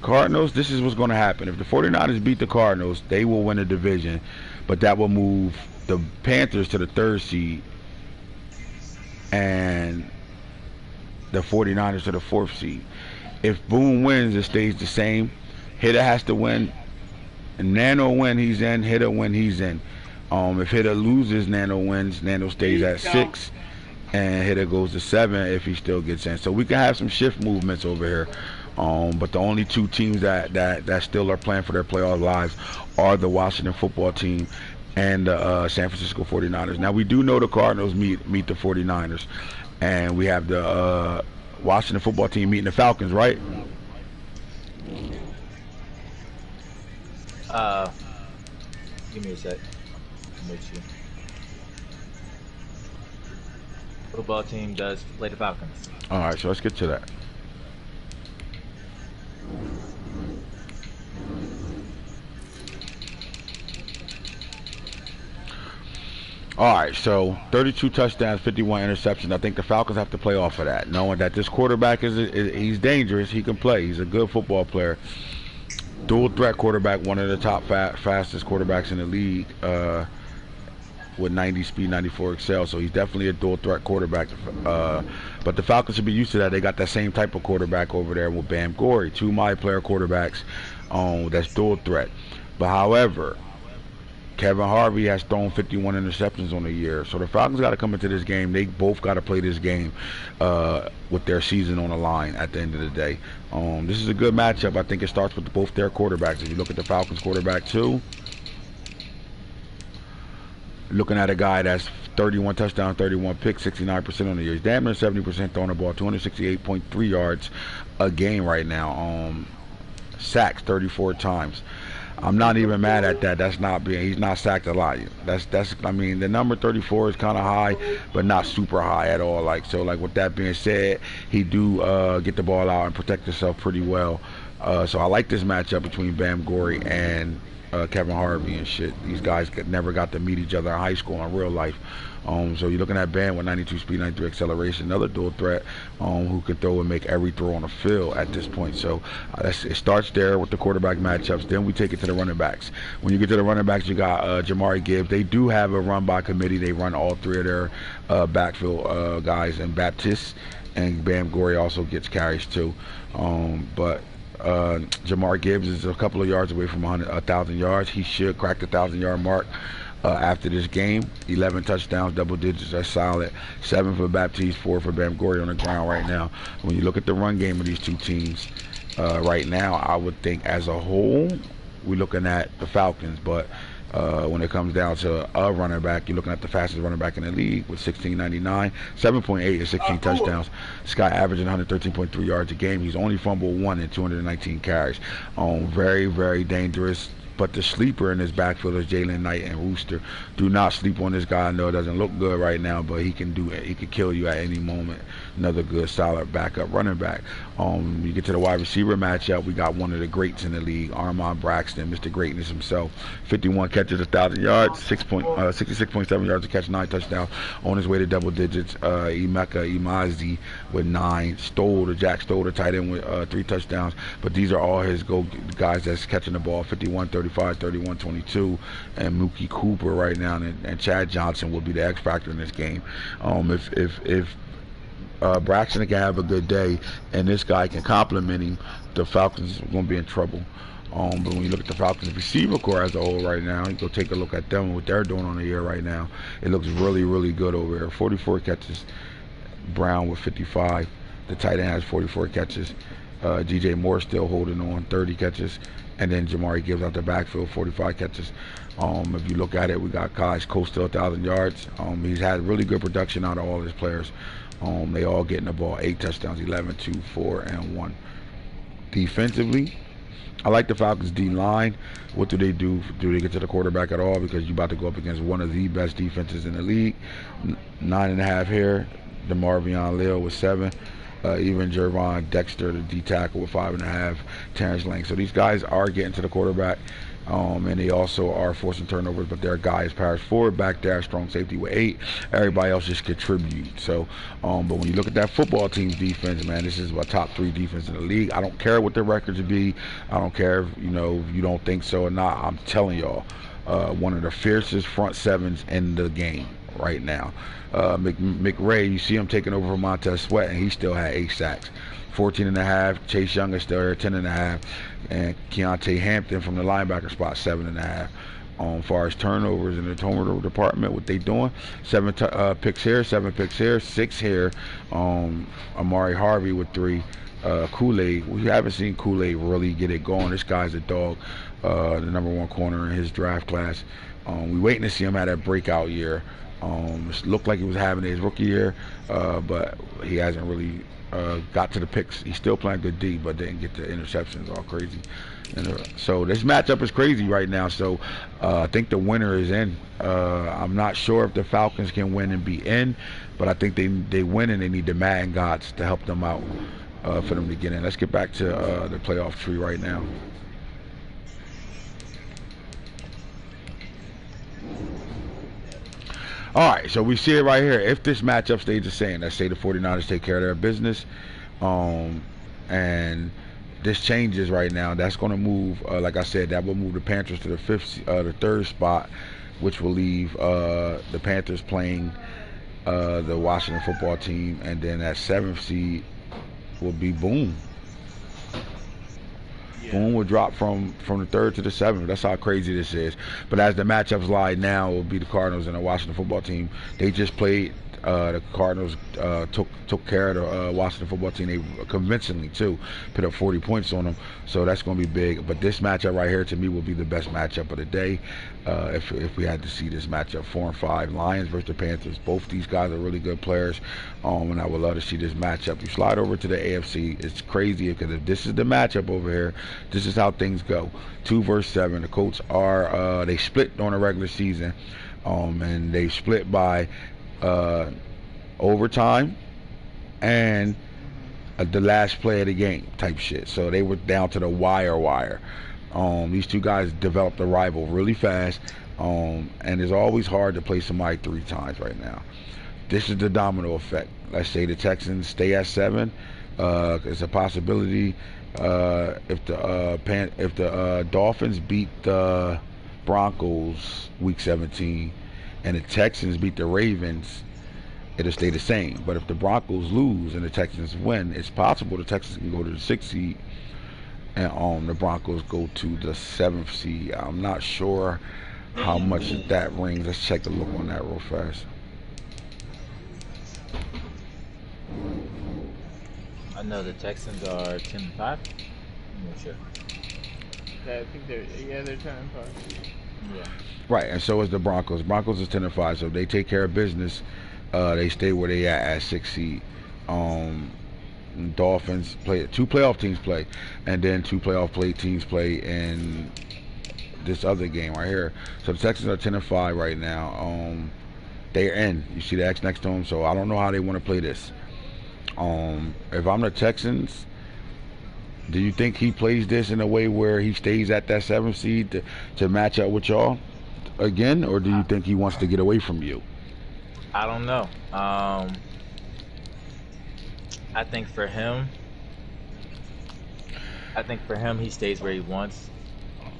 Cardinals? This is what's going to happen. If the 49ers beat the Cardinals, they will win the division, but that will move the Panthers to the 3rd seed and the 49ers to the 4th seed. If Boone wins, it stays the same. Hitter has to win. Nano win, he's in. Hitter win, he's in. If Hitter loses, Nano wins. Nano stays at 6, and Hitter goes to 7 if he still gets in. So we can have some shift movements over here. But the only two teams that still are playing for their playoff lives are the Washington football team and the San Francisco 49ers. Now, we do know the Cardinals meet the 49ers, and we have the Washington football team meeting the Falcons, right? Give me a sec. Make sure. Football team does play the Falcons. All right, so let's get to that. All right, so 32 touchdowns, 51 interceptions. I think the Falcons have to play off of that, knowing that this quarterback he's dangerous. He can play. He's a good football player. Dual threat quarterback, one of the top fastest quarterbacks in the league with 90 speed, 94 excel. So he's definitely a dual threat quarterback. But the Falcons should be used to that. They got that same type of quarterback over there with Bam Gorey, 2 my player quarterbacks that's dual threat. But however, Kevin Harvey has thrown 51 interceptions on the year. So the Falcons got to come into this game. They both got to play this game with their season on the line at the end of the day. This is a good matchup. I think it starts with both their quarterbacks. If you look at the Falcons quarterback too, looking at a guy that's 31 touchdowns, 31 picks, 69% on the year. He's damn near 70% throwing the ball, 268.3 yards a game right now. Sacks 34 times. I'm not even mad at that. He's not sacked a lot. I mean, the number 34 is kind of high, but not super high at all. Like with that being said, he do get the ball out and protect himself pretty well. So I like this matchup between Bam Gorey and Kevin Harvey and shit. These guys never got to meet each other in high school in real life. So you're looking at Bam with 92 speed, 93 acceleration, another dual threat who can throw and make every throw on the field at this point. So it starts there with the quarterback matchups. Then we take it to the running backs. When you get to the running backs, you got Jamari Gibbs. They do have a run by committee. They run all three of their backfield guys, and Baptiste and Bam Gorey also gets carries too. But Jamar Gibbs is a couple of yards away from 1,000 yards. He should crack the 1,000-yard mark after this game. 11 touchdowns, double digits, that's solid. 7 for Baptiste, 4 for Bam Gorey on the ground right now. When you look at the run game of these two teams right now, I would think as a whole, we're looking at the Falcons. But when it comes down to a running back, you're looking at the fastest running back in the league with 16.99, 7.8 and 16 touchdowns. This guy averaging 113.3 yards a game. He's only fumbled 1 in 219 carries. Very, very dangerous. But the sleeper in this backfield is Jalen Knight and Rooster. Do not sleep on this guy. I know it doesn't look good right now, but he can do it. He could kill you at any moment. Another good, solid backup running back. You get to the wide receiver matchup, we got one of the greats in the league, Armon Braxton, Mr. Greatness himself. 51 catches, 1,000 yards, 66.7 yards to catch, 9 touchdowns. On his way to double digits, Emeka Imazi with 9. Jack Stoll, the tight end, with 3 touchdowns. But these are all his guys that's catching the ball, 51, 35, 31, 22. And Mookie Cooper right now, and Chad Johnson will be the X factor in this game. If Braxton can have a good day and this guy can compliment him, the Falcons are going to be in trouble. But when you look at the Falcons receiver core as a whole right now, you go take a look at them and what they're doing on the year right now. It looks really, really good over here. 44 catches. Brown with 55. The tight end has 44 catches. DJ Moore still holding on, 30 catches. And then Jamari Gibbs out the backfield, 45 catches. If you look at it, we got guys close to 1,000 yards. He's had really good production out of all his players. They all getting the ball, 8 touchdowns, 11, 2, 4, and 1. Defensively, I like the Falcons D-line. What do they do? Do they get to the quarterback at all? Because you're about to go up against one of the best defenses in the league. 9.5 here. DeMarvion Leal with 7. Even Jervon Dexter, the D-tackle, with 5.5. Terrence Lang. So these guys are getting to the quarterback. And they also are forcing turnovers, but their guy is Paris Ford back there, strong safety with 8. Everybody else just contribute. So, but when you look at that football team's defense, man, this is a top 3 defense in the league. I don't care what their records would be. I don't care if you don't think so or not. I'm telling y'all, one of the fiercest front sevens in the game right now. McRae, you see him taking over from Montez Sweat, and he still had 8 sacks. 14.5. Chase Young is still here, 10.5. And Keontae Hampton from the linebacker spot, 7.5. As far as turnovers in the turnover department, what they doing? 7 picks here, 7 picks here, 6 here. Amari Harvey with 3. Kool-Aid, we haven't seen Kool-Aid really get it going. This guy's a dog, the #1 corner in his draft class. We waiting to see him have that breakout year. It looked like he was having his rookie year, but he hasn't really got to the picks. He's still playing good D, but didn't get the interceptions all crazy. So this matchup is crazy right now. So I think the winner is in. I'm not sure if the Falcons can win and be in, but I think they win, and they need the Madden gods to help them out for them to get in. Let's get back to the playoff tree right now. Alright, so we see it right here. If this matchup stays the same, let's say the 49ers take care of their business, and this changes right now, that's going to move, like I said, that will move the Panthers to the 3rd spot, which will leave the Panthers playing the Washington football team, and then that 7th seed will be boom. Boone will drop from the 3rd to the 7th. That's how crazy this is. But as the matchups lie now, it will be the Cardinals and the Washington football team. They just played. The Cardinals took care of the Washington football team. They convincingly too put up 40 points on them. So that's going to be big. But this matchup right here to me will be the best matchup of the day. If we had to see this matchup, 4 and 5 Lions versus the Panthers. Both these guys are really good players. And I would love to see this matchup. You slide over to the AFC. It's crazy because if this is the matchup over here, this is how things go. 2 versus 7. The Colts are they split on the regular season, and they split by overtime and the last play of the game type shit. So they were down to the wire. These two guys developed a rival really fast, and it's always hard to play somebody 3 times right now. This is the domino effect. Let's say the Texans stay at 7. It's a possibility if the Dolphins beat the Broncos week 17 and the Texans beat the Ravens, it'll stay the same. But if the Broncos lose and the Texans win, it's possible the Texans can go to the 6th seed and the Broncos go to the 7th seed. I'm not sure how much that rings. Let's check a look on that real fast. I know the Texans are 10-5. I'm not sure. I think they're 10-5. Yeah. Right, and so is the Broncos. Broncos is 10-5, so if they take care of business, they stay where they at 6th seed. Dolphins play, 2 playoff teams play, and then 2 playoff teams play in this other game right here. So the Texans are 10-5 right now. They're in. You see the X next to them, so I don't know how they want to play this. If I'm the Texans, do you think he plays this in a way where he stays at that 7th seed to match up with y'all again, or do you think he wants to get away from you? I don't know. I think for him, he stays where he wants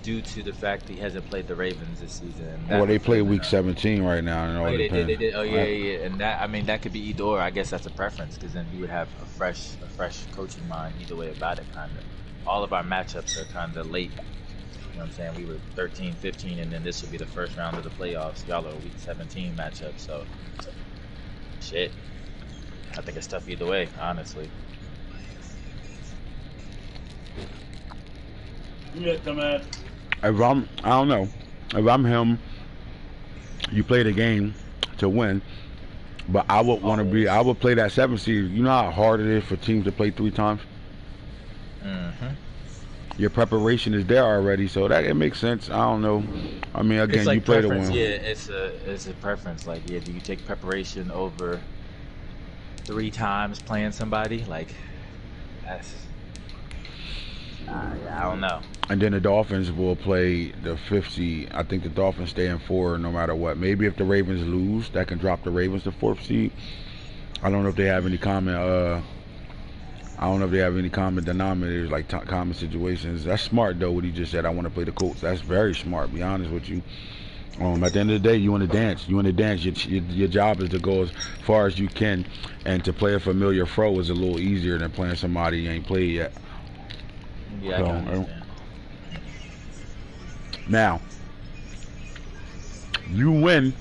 due to the fact he hasn't played the Ravens this season. Well, they play week 17 right now. And they did. Oh yeah, yeah. And that, I mean, that could be either or. I guess that's a preference because then he would have a fresh coaching mind either way about it. Kind of. All of our matchups are kind of late. You know what I'm saying? We were 13, 15, and then this will be the first round of the playoffs. Y'all are a week 17 matchup, so shit. I think it's tough either way, honestly. Yeah, dumbass. I don't know. If I'm him, you play the game to win, but I would want to be. I would play that 7th seed. You know how hard it is for teams to play 3 times. Your preparation is there already, so that it makes sense. I don't know. I mean, again, like you play preference. to win. Yeah, it's a preference. Like, yeah, do you take preparation over 3 times playing somebody? Like, that's I don't know. And then the Dolphins will play the 5th seed. I think the Dolphins stay in 4 no matter what. Maybe if the Ravens lose, that can drop the Ravens to 4th seed. I don't know if they have any common. I don't know if they have any common denominators, like common situations. That's smart though. What he just said. I want to play the Colts. That's very smart. Be honest with you. At the end of the day, you want to dance. You want to dance. Your job is to go as far as you can, and to play a familiar foe is a little easier than playing somebody you ain't played yet. Yeah, I can understand. Now, you win,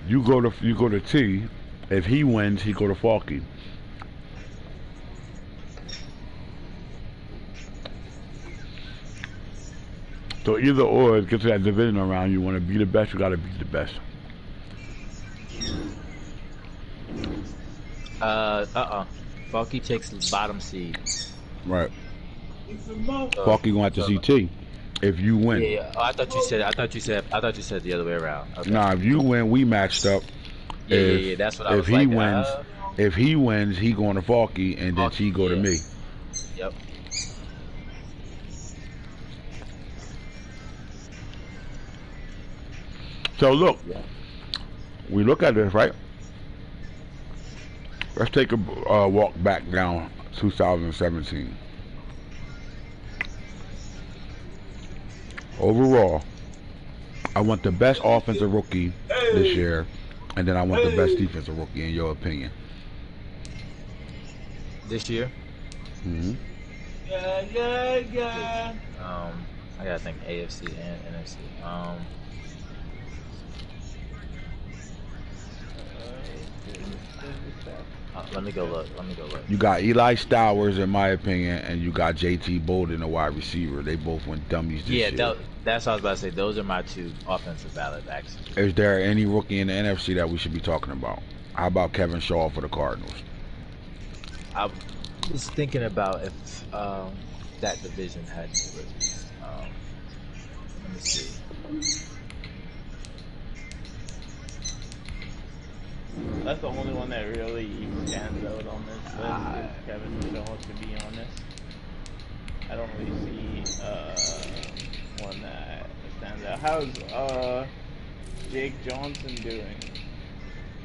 you go to T. If he wins, he go to Falky. So either or, it gets to that division around. You want to be the best, you got to be the best. Falky takes the bottom seed. Right. Falky gonna have to see T. If you win. Yeah. Oh, I thought you said the other way around. Okay. Nah, if you win, we matched up. Yeah. That's what I was like. If he wins, he going to Falky, and then T go to me. Yep. So look, we look at this, right? Let's take a walk back down 2017. Overall, I want the best offensive rookie this year, and then I want the best defensive rookie, in your opinion. This year? Yeah. I gotta think AFC and NFC. Let me go look. You got Eli Stowers, in my opinion, and you got JT Bolden, the wide receiver. They both went dummies this year. That's what I was about to say. Those are my two offensive ballots, actually. Is there any rookie in the NFC that we should be talking about? How about Kevin Shaw for the Cardinals? I was thinking about if that division had rookies. Let me see. That's the only one that really stands out on this list. Kevin Shaw to be honest. I don't really see one that stands out. How's Jake Johnson doing?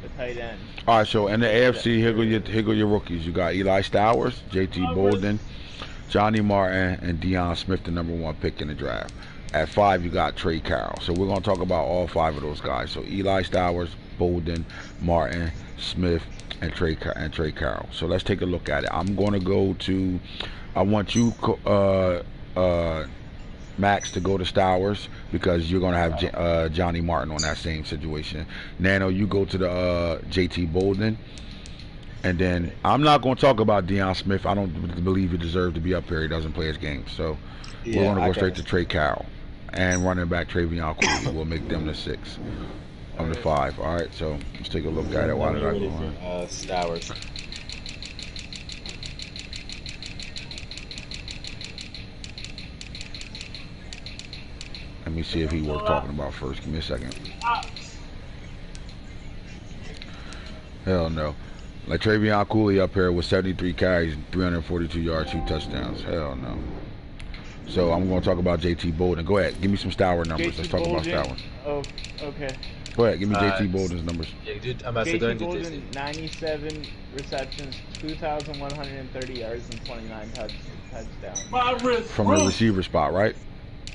The tight end. All right, so in the AFC, here go your rookies. You got Eli Stowers, JT Bolden, Johnny Martin, and Deion Smith, the #1 pick in the draft. At 5, you got Trey Carroll. So we're gonna talk about all 5 of those guys. So Eli Stowers, Bolden, Martin, Smith, and Trey Carroll. So let's take a look at it. I'm gonna go to. I want you, Max, to go to Stowers because you're gonna have Johnny Martin on that same situation. Nano, you go to the JT Bolden, and then I'm not gonna talk about Deion Smith. I don't believe he deserves to be up here. He doesn't play his game, so we're gonna go straight to Trey Carroll and running back Travion Cooley. We'll make them the 6. On the 5. All right, so let's take a look at it. Why did I go on? Stowers. Let me see if he worth talking about first. Give me a second. Hell no. Like Travion Cooley up here with 73 carries, 342 yards, 2 touchdowns. Hell no. So I'm going to talk about JT Bolden. Go ahead. Give me some Stour numbers. Let's talk about Stour. Oh, okay. Go ahead. Give me JT Bolden's numbers. Yeah, dude, I'm about to go JT Bolden, 97 receptions, 2,130 yards, and 29 touchdowns. From the receiver spot, right?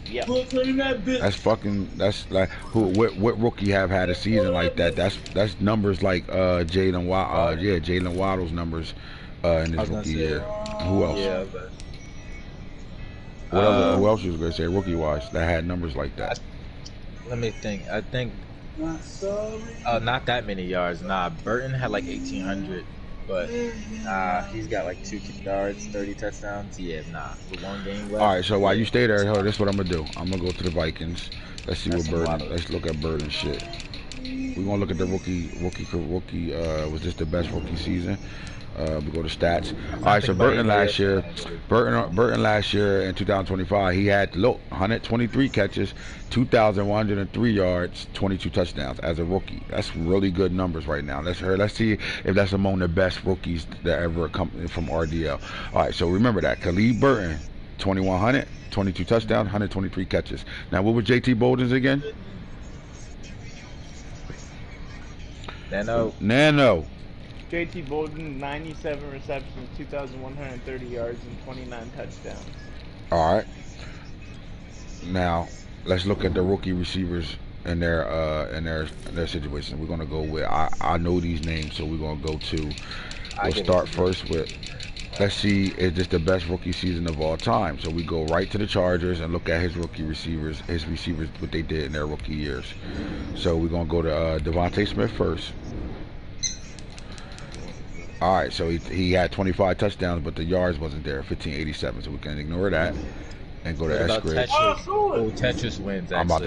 Yeah. That's fucking. That's like what rookie have had a season like that? That's numbers like Jalen Jalen Waddle's numbers in his rookie year. Who else? Yeah, but who else you was gonna say rookie wise that had numbers like that? Let me think. I think not that many yards. Nah, Burton had like 1,800, but he's got like 2 yards, 30 touchdowns. Yeah, nah. With 1 game left. All right, so while you stay there, this is what I'm gonna do. I'm gonna go to the Vikings. Let's see what Burton. Let's look at Burton shit. We're gonna look at the rookie. Was this the best rookie season? We go to stats. All right, so Burton last year in 2025, he had 123 catches, 2,103 yards, 22 touchdowns as a rookie. That's really good numbers right now. Let's see if that's among the best rookies that ever come from RDL. All right, so remember that Khalid Burton, 2,100, 22 touchdowns, 123 catches. Now, what was JT Bolden's again? Nano. JT Bolden, 97 receptions, 2,130 yards, and 29 touchdowns. All right. Now, let's look at the rookie receivers in their situation. We're gonna go with I know these names, so we're gonna go to. We'll start first with. Let's see, is this the best rookie season of all time? So we go right to the Chargers and look at his receivers, what they did in their rookie years. So we're gonna go to Devontae Smith first. All right, so he had 25 touchdowns, but the yards wasn't there, 1,587. So we can ignore that and go to Eskridge. Tetris wins. I'm about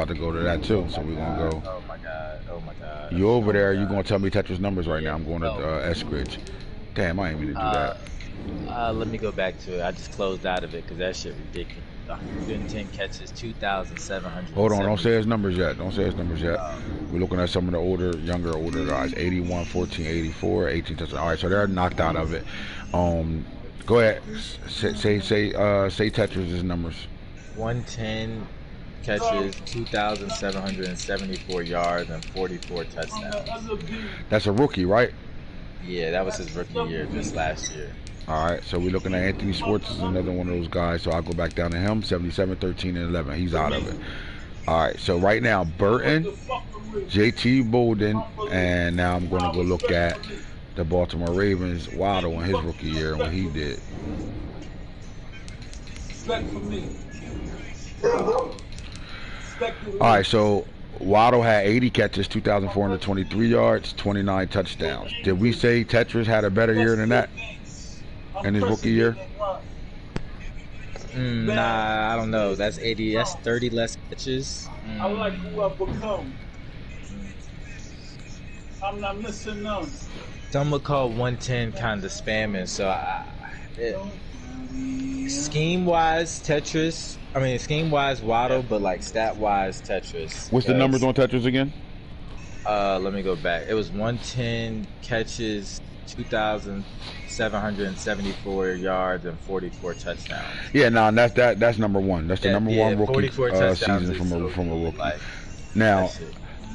to go to that too. So we're gonna go. Oh my god. You over there? You gonna tell me Tetris numbers right now? I'm going to Eskridge. Damn, I ain't mean to do that. Let me go back to it. I just closed out of it because that shit ridiculous. 110 catches, 2,700. Hold on, don't say his numbers yet. We're looking at some of the older guys. 81, 14, 84, 18 touchdowns. All right, so they're knocked out of it. Go ahead. Say Tetris' numbers. 110 catches, 2,774 yards, and 44 touchdowns. That's a rookie, right? Yeah, that was his rookie year, just last year. All right, so we're looking at Anthony Schwartz is another one of those guys. So I'll go back down to him, 77, 13, and 11. He's out of it. All right, so right now, Burton, JT Bolden, and now I'm going to go look at the Baltimore Ravens, Waddle in his rookie year and what he did. Alright, so Waddle had 80 catches, 2,423 yards, 29 touchdowns. Did we say Tetris had a better year than that in his rookie year? Nah, I don't know. That's 80. That's 30 less catches. I like who I've become. I'm not missing none. Some would call 110 kind of spamming. So scheme-wise, Tetris. I mean, scheme-wise, Waddle, but like stat-wise, Tetris. What's the numbers on Tetris again? Let me go back. It was 110 catches, 2,774 yards, and 44 touchdowns. Yeah, no, that's number one. That's the number one rookie season from a rookie. Like, now,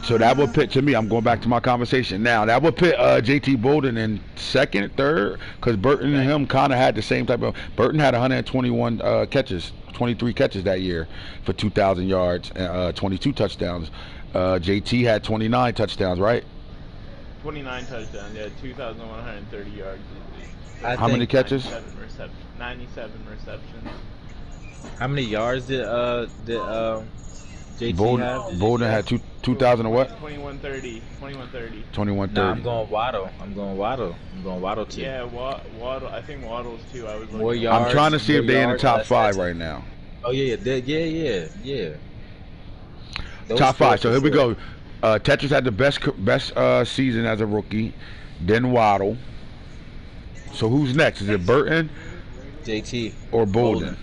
so that would pit to me. I'm going back to my conversation. Now that would pit JT Bolden in second, third, because Burton and him kind of had the same type of. Burton had 121 catches, 23 catches that year for 2,000 yards, 22 touchdowns. JT had 29 touchdowns, right? 29 touchdowns, yeah, 2,130 yards. How many catches? 97 receptions. How many yards did JT have? Bolden had 2,000 and what? 2130. 2130. Nah, I'm going Waddle too. Yeah, Waddle. I think Waddle's too. I was looking. More yards. I'm trying to see if they're in the top 5 right now. Oh yeah. Top 5. So here we go. Tetris had the best season as a rookie, then Waddle. So who's next? Is it Burton, JT, or Bolden?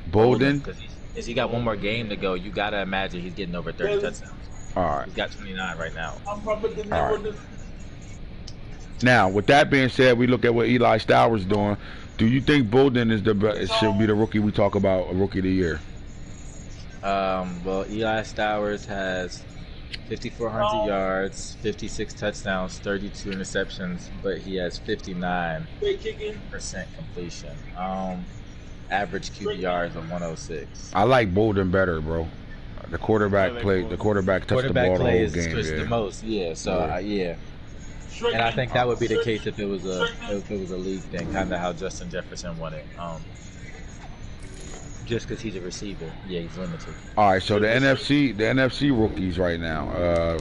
Bolden. Because he got one more game to go. You gotta imagine he's getting over 30 touchdowns. All right. He's got 29 right now. All right. Now, with that being said, we look at what Eli Stowers doing. Do you think Bolden is should be the rookie we talk about, a rookie of the year? Well, Eli Stowers has 5,400 yards, 56 touchdowns, 32 interceptions, but he has 59% completion. Average QBR is a 106. I like Bolden better, bro. The quarterback touched the ball the whole game. The most, yeah. So yeah. And I think that would be the case if it was a league thing, kind of how Justin Jefferson won it. Just because he's a receiver, yeah, he's limited. All right, so the NFC rookies right now.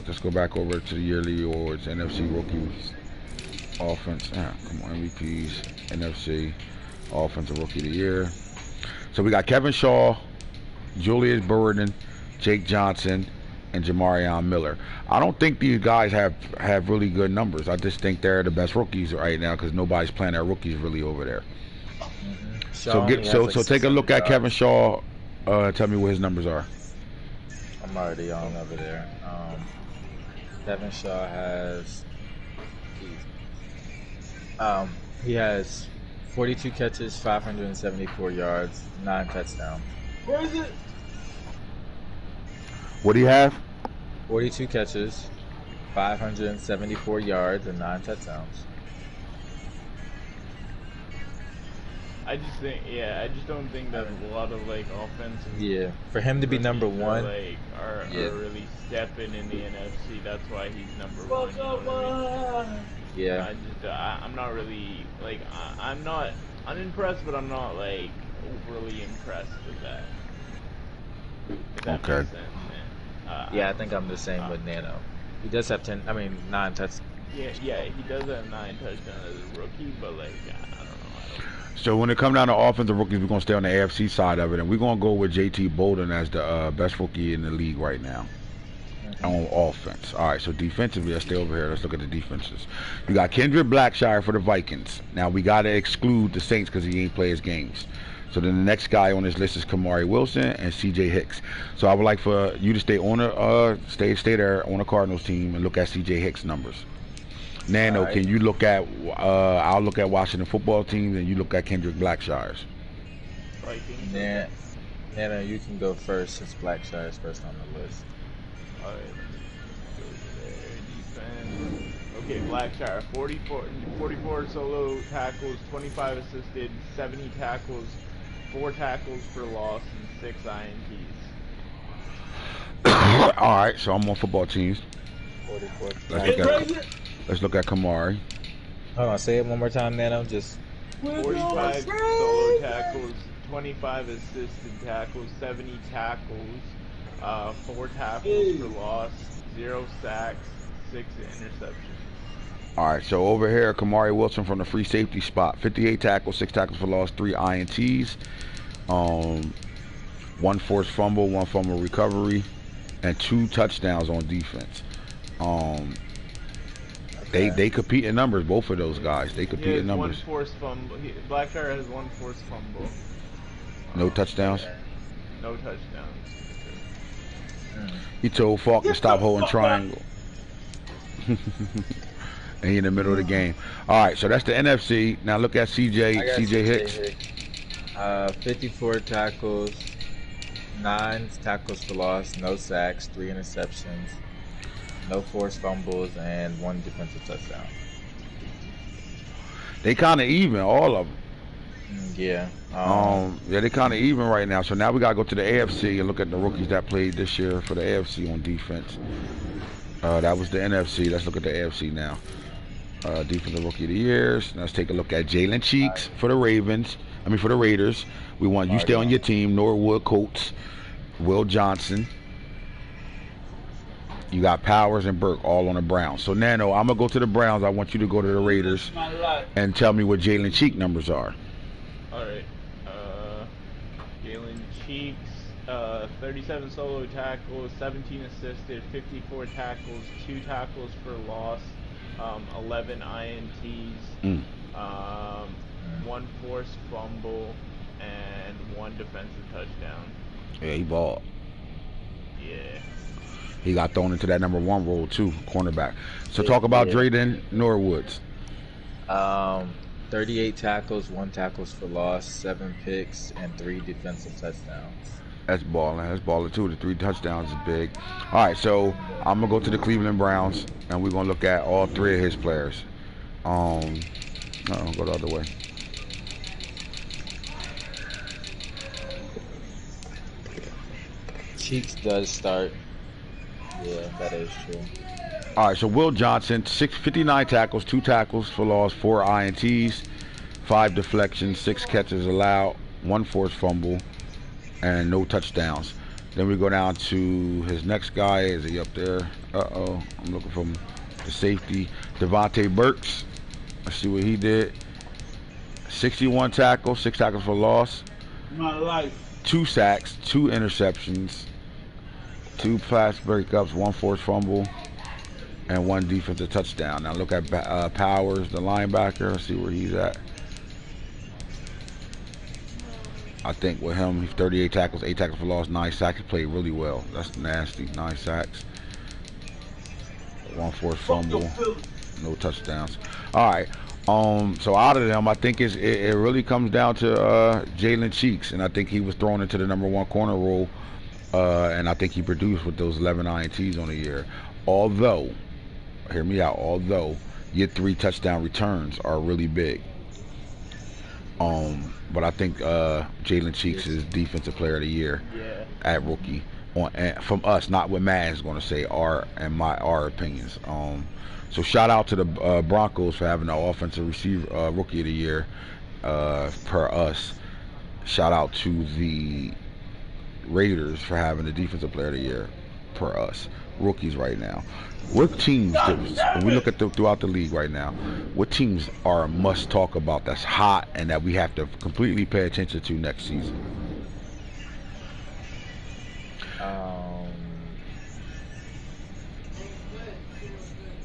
Let's go back over to the yearly awards. NFC rookies, offense. Come on, MVPs, NFC, offensive rookie of the year. So we got Kevin Shaw, Julius Burden, Jake Johnson, and Jamarion Miller. I don't think these guys have really good numbers. I just think they're the best rookies right now because nobody's playing their rookies really over there. So take a look at Kevin Shaw. Tell me what his numbers are. I'm already on over there. Kevin Shaw has he has 42 catches, 574 yards, 9 touchdowns. Where is it? What do you have? 42 catches, 574 yards, and 9 touchdowns. I just don't think that a lot of like offensive. Yeah, for him to be number one, are really stepping in the NFC. That's why he's number one. You know what I mean? Yeah. I'm not really like I'm not unimpressed, but I'm not like overly impressed with that. If that Okay. makes sense, man. Yeah, I think I'm the same with Nano. He does have 9 touchdowns. Yeah, he does have 9 touchdowns as a rookie, but like I don't know. So when it comes down to offensive rookies, we're gonna stay on the AFC side of it, and we're gonna go with JT Bolden as the best rookie in the league right now on offense. All right, so defensively, let's stay over here. Let's look at the defenses. You got Kendrick Blackshire for the Vikings. Now we gotta exclude the Saints because he ain't play his games. So then the next guy on this list is Kamari Wilson and CJ Hicks. So I would like for you to stay on the stay there on the Cardinals team and look at CJ Hicks numbers. Nano, right. Can you look at? I'll look at Washington football teams, and you look at Kendrick Blackshire's. Yeah, Nano, you can go first since Blackshire's first on the list. All right, let's go there. Defense. Okay, Blackshire, 44 solo tackles, 25 assisted, 70 tackles, 4 tackles for loss, and 6 INTs. All right, so I'm on football teams. 44. Let's look at Kamari. Hold on, say it one more time, Nano. Just 45 solo tackles, 25 assisted tackles, 70 tackles, 4 tackles for loss, 0 sacks, 6 interceptions. All right, so over here, Kamari Wilson from the free safety spot, 58 tackles, 6 tackles for loss, 3 INTs, 1 forced fumble, 1 fumble recovery, and 2 touchdowns on defense. They compete in numbers, both of those guys. They compete in numbers. 1 forced fumble. Blackheart has 1 forced fumble. No touchdowns? No touchdowns. He told Falk to stop holding triangle. And he in the middle of the game. All right, so that's the NFC. Now look at CJ Hicks. 54 tackles, 9 tackles for loss, no sacks, 3 interceptions, no forced fumbles, and 1 defensive touchdown. They kind of even, all of them. Yeah. Yeah, they kind of even right now. So now we gotta go to the AFC and look at the rookies that played this year for the AFC on defense. That was the NFC. Let's look at the AFC now. Defensive Rookie of the Years. Let's take a look at Jalen Cheeks for the Ravens. For the Raiders. We want you stay on your team. Norwood Coates, Will Johnson. You got Powers and Burke all on the Browns. So Nano, I'm gonna go to the Browns. I want you to go to the Raiders and tell me what Jalen Cheek numbers are. All right. Jalen Cheeks, 37 solo tackles, 17 assisted, 54 tackles, 2 tackles for loss, 11 INTs, 1 forced fumble, and 1 defensive touchdown. Yeah, he balled. Yeah. He got thrown into that #1 role too, cornerback. So talk about Drayden Norwoods. 38 tackles, 1 tackles for loss, 7 picks, and 3 defensive touchdowns. That's balling. That's balling too. The 3 touchdowns is big. All right, so I'm gonna go to the Cleveland Browns, and we're gonna look at all 3 of his players. No, go the other way. Cheeks does start. Yeah, that is true. All right, so Will Johnson, 59 tackles, 2 tackles for loss, 4 INTs, 5 deflections, 6 catches allowed, 1 forced fumble, and no touchdowns. Then we go down to his next guy. Is he up there? I'm looking for the safety. Devontae Burks. Let's see what he did. 61 tackles, 6 tackles for loss, 2 sacks, 2 interceptions, 2 pass breakups, 1 forced fumble, and 1 defensive touchdown. Now look at Powers, the linebacker. Let's see where he's at. I think with him, he's 38 tackles, 8 tackles for loss, 9 sacks. He played really well. That's nasty. 9 sacks, 1 forced fumble, no touchdowns. All right. So out of them, I think it really comes down to Jalen Cheeks, and I think he was thrown into the #1 corner role, and I think he produced with those 11 INTs on the year. Although, hear me out. Although your 3 touchdown returns are really big. But I think Jalen Cheeks is Defensive Player of the Year at rookie from us, not what Madden's going to say. Our opinions. So shout out to the Broncos for having the offensive receiver rookie of the year per us. Shout out to the Raiders for having the defensive player of the year per us. Rookies right now. What teams, when we look at throughout the league right now, what teams are a must talk about that's hot and that we have to completely pay attention to next season?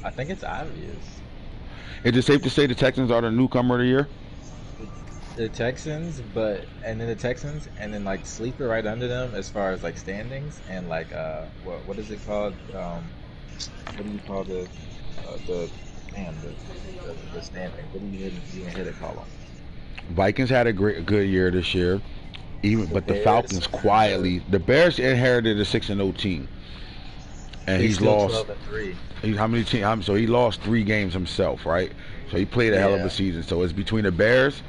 I think it's obvious. Is it safe to say the Texans are the newcomer of the year? The Texans, and then like sleeper right under them as far as like standings and like what is it called? What do you call the standing? What do you even hit it call them? Vikings had a good year this year, but the Falcons quietly. The Bears inherited a 6-0 team, and he's lost. 12-3. How many teams? So he lost 3 games himself, right? So he played a hell of a season. So it's between the Bears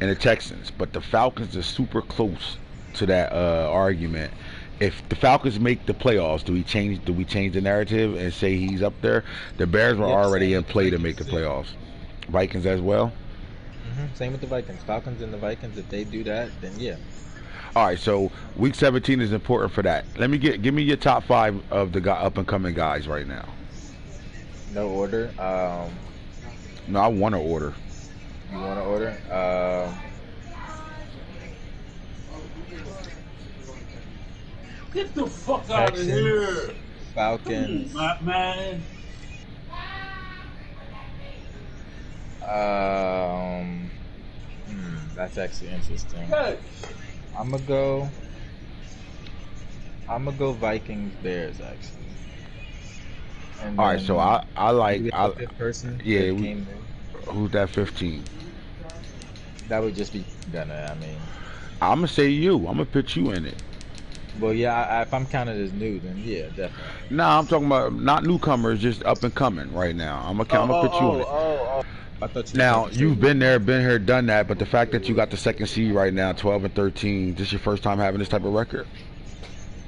and the Texans, but the Falcons are super close to that argument. If the Falcons make the playoffs, do we change the narrative and say he's up there? The Bears were already in play to make the playoffs. Vikings as well. Same with the Vikings. Falcons and the Vikings. If they do that, then yeah. All right, so week 17 is important for that. Give me your top 5 of the up and coming guys right now. No order. No, I want to order. You want to order? Get the fuck out of here. Falcons. Man. That's actually interesting. Hey. I'm gonna go Vikings Bears actually. And all right, so I like fifth person. Yeah, who's that 15? That would just be Gunner. I mean, I'm gonna say you. I'm gonna put you in it. Well, yeah, if I'm counted as new, then yeah, definitely. Nah, I'm talking about not newcomers, just up and coming right now. I'm gonna put you in it. I thought Now you've been here, done that, but the fact that you got the second seed right now, 12-13, this your first time having this type of record?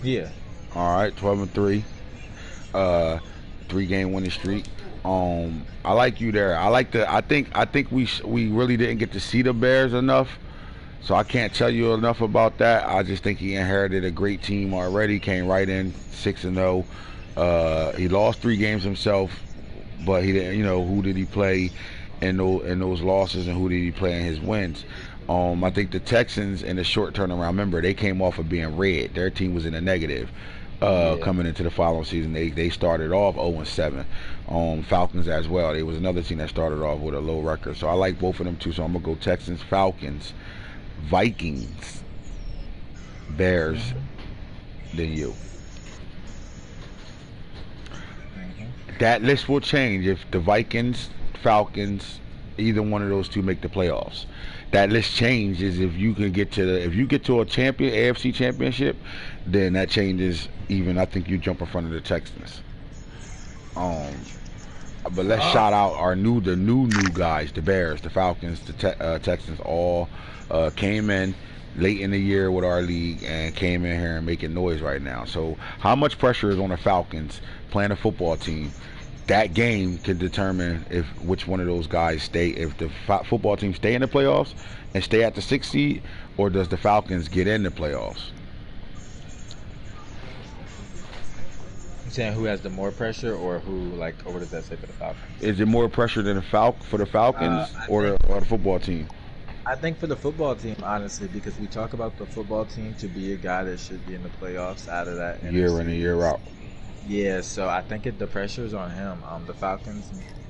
Yeah. All right, 12-3, 3-game winning streak. I like you there. I think we really didn't get to see the Bears enough, so I can't tell you enough about that. I just think he inherited a great team already. Came right in 6-0. He lost 3 games himself, but he didn't. Who did he play in those losses, and who did he play in his wins? I think the Texans in the short turnaround. Remember, they came off of being red. Their team was in a negative. Coming into the following season, they started off 0-7. Falcons as well. There was another team that started off with a low record. So I like both of them too. So I'm gonna go Texans, Falcons, Vikings, Bears, then you. That list will change if the Vikings, Falcons, either one of those two make the playoffs. That list changes if you get to a AFC championship, then that changes. Even I think you jump in front of the Texans. But let's shout out the new guys, the Bears, the Falcons, the Texans, all came in late in the year with our league and came in here and making noise right now. So how much pressure is on the Falcons playing a football team? That game can determine which one of those guys stay. If the football team stay in the playoffs and stay at the 6th seed, or does the Falcons get in the playoffs? You saying who has the more pressure, or who what does that say for the Falcons? Is it more pressure than for the Falcons or the football team? I think for the football team, honestly, because we talk about the football team to be a guy that should be in the playoffs out of that year in and year out. Yeah, so I think the pressure is on him. The Falcons,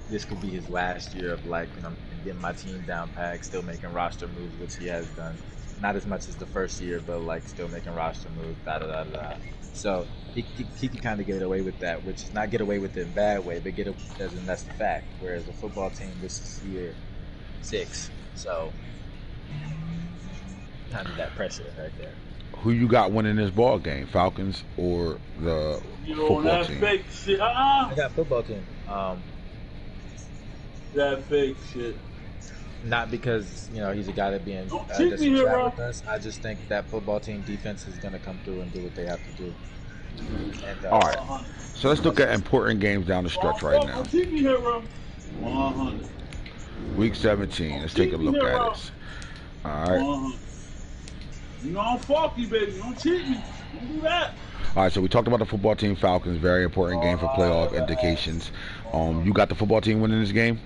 this could be his last year of getting my team down pat, still making roster moves, which he has done. Not as much as the first year, but still making roster moves. So he can kind of get away with that, which is not get away with it in a bad way, but as in that's the fact. Whereas the football team, this is year 6, so kind of that pressure right there. Who you got winning this ball game, Falcons or the football team? Fake shit. I got football team. That fake shit. Not because he's a guy that being disrespectful with us. I just think that football team defense is gonna come through and do what they have to do. And, all right. So let's look at important games down the stretch right now. Week 17. Let's take a look at it. All right. I'm faulty, baby. Don't cheat me. Don't do that. All right, so we talked about the football team, Falcons. Very important game for playoff indications. You got the football team winning this game?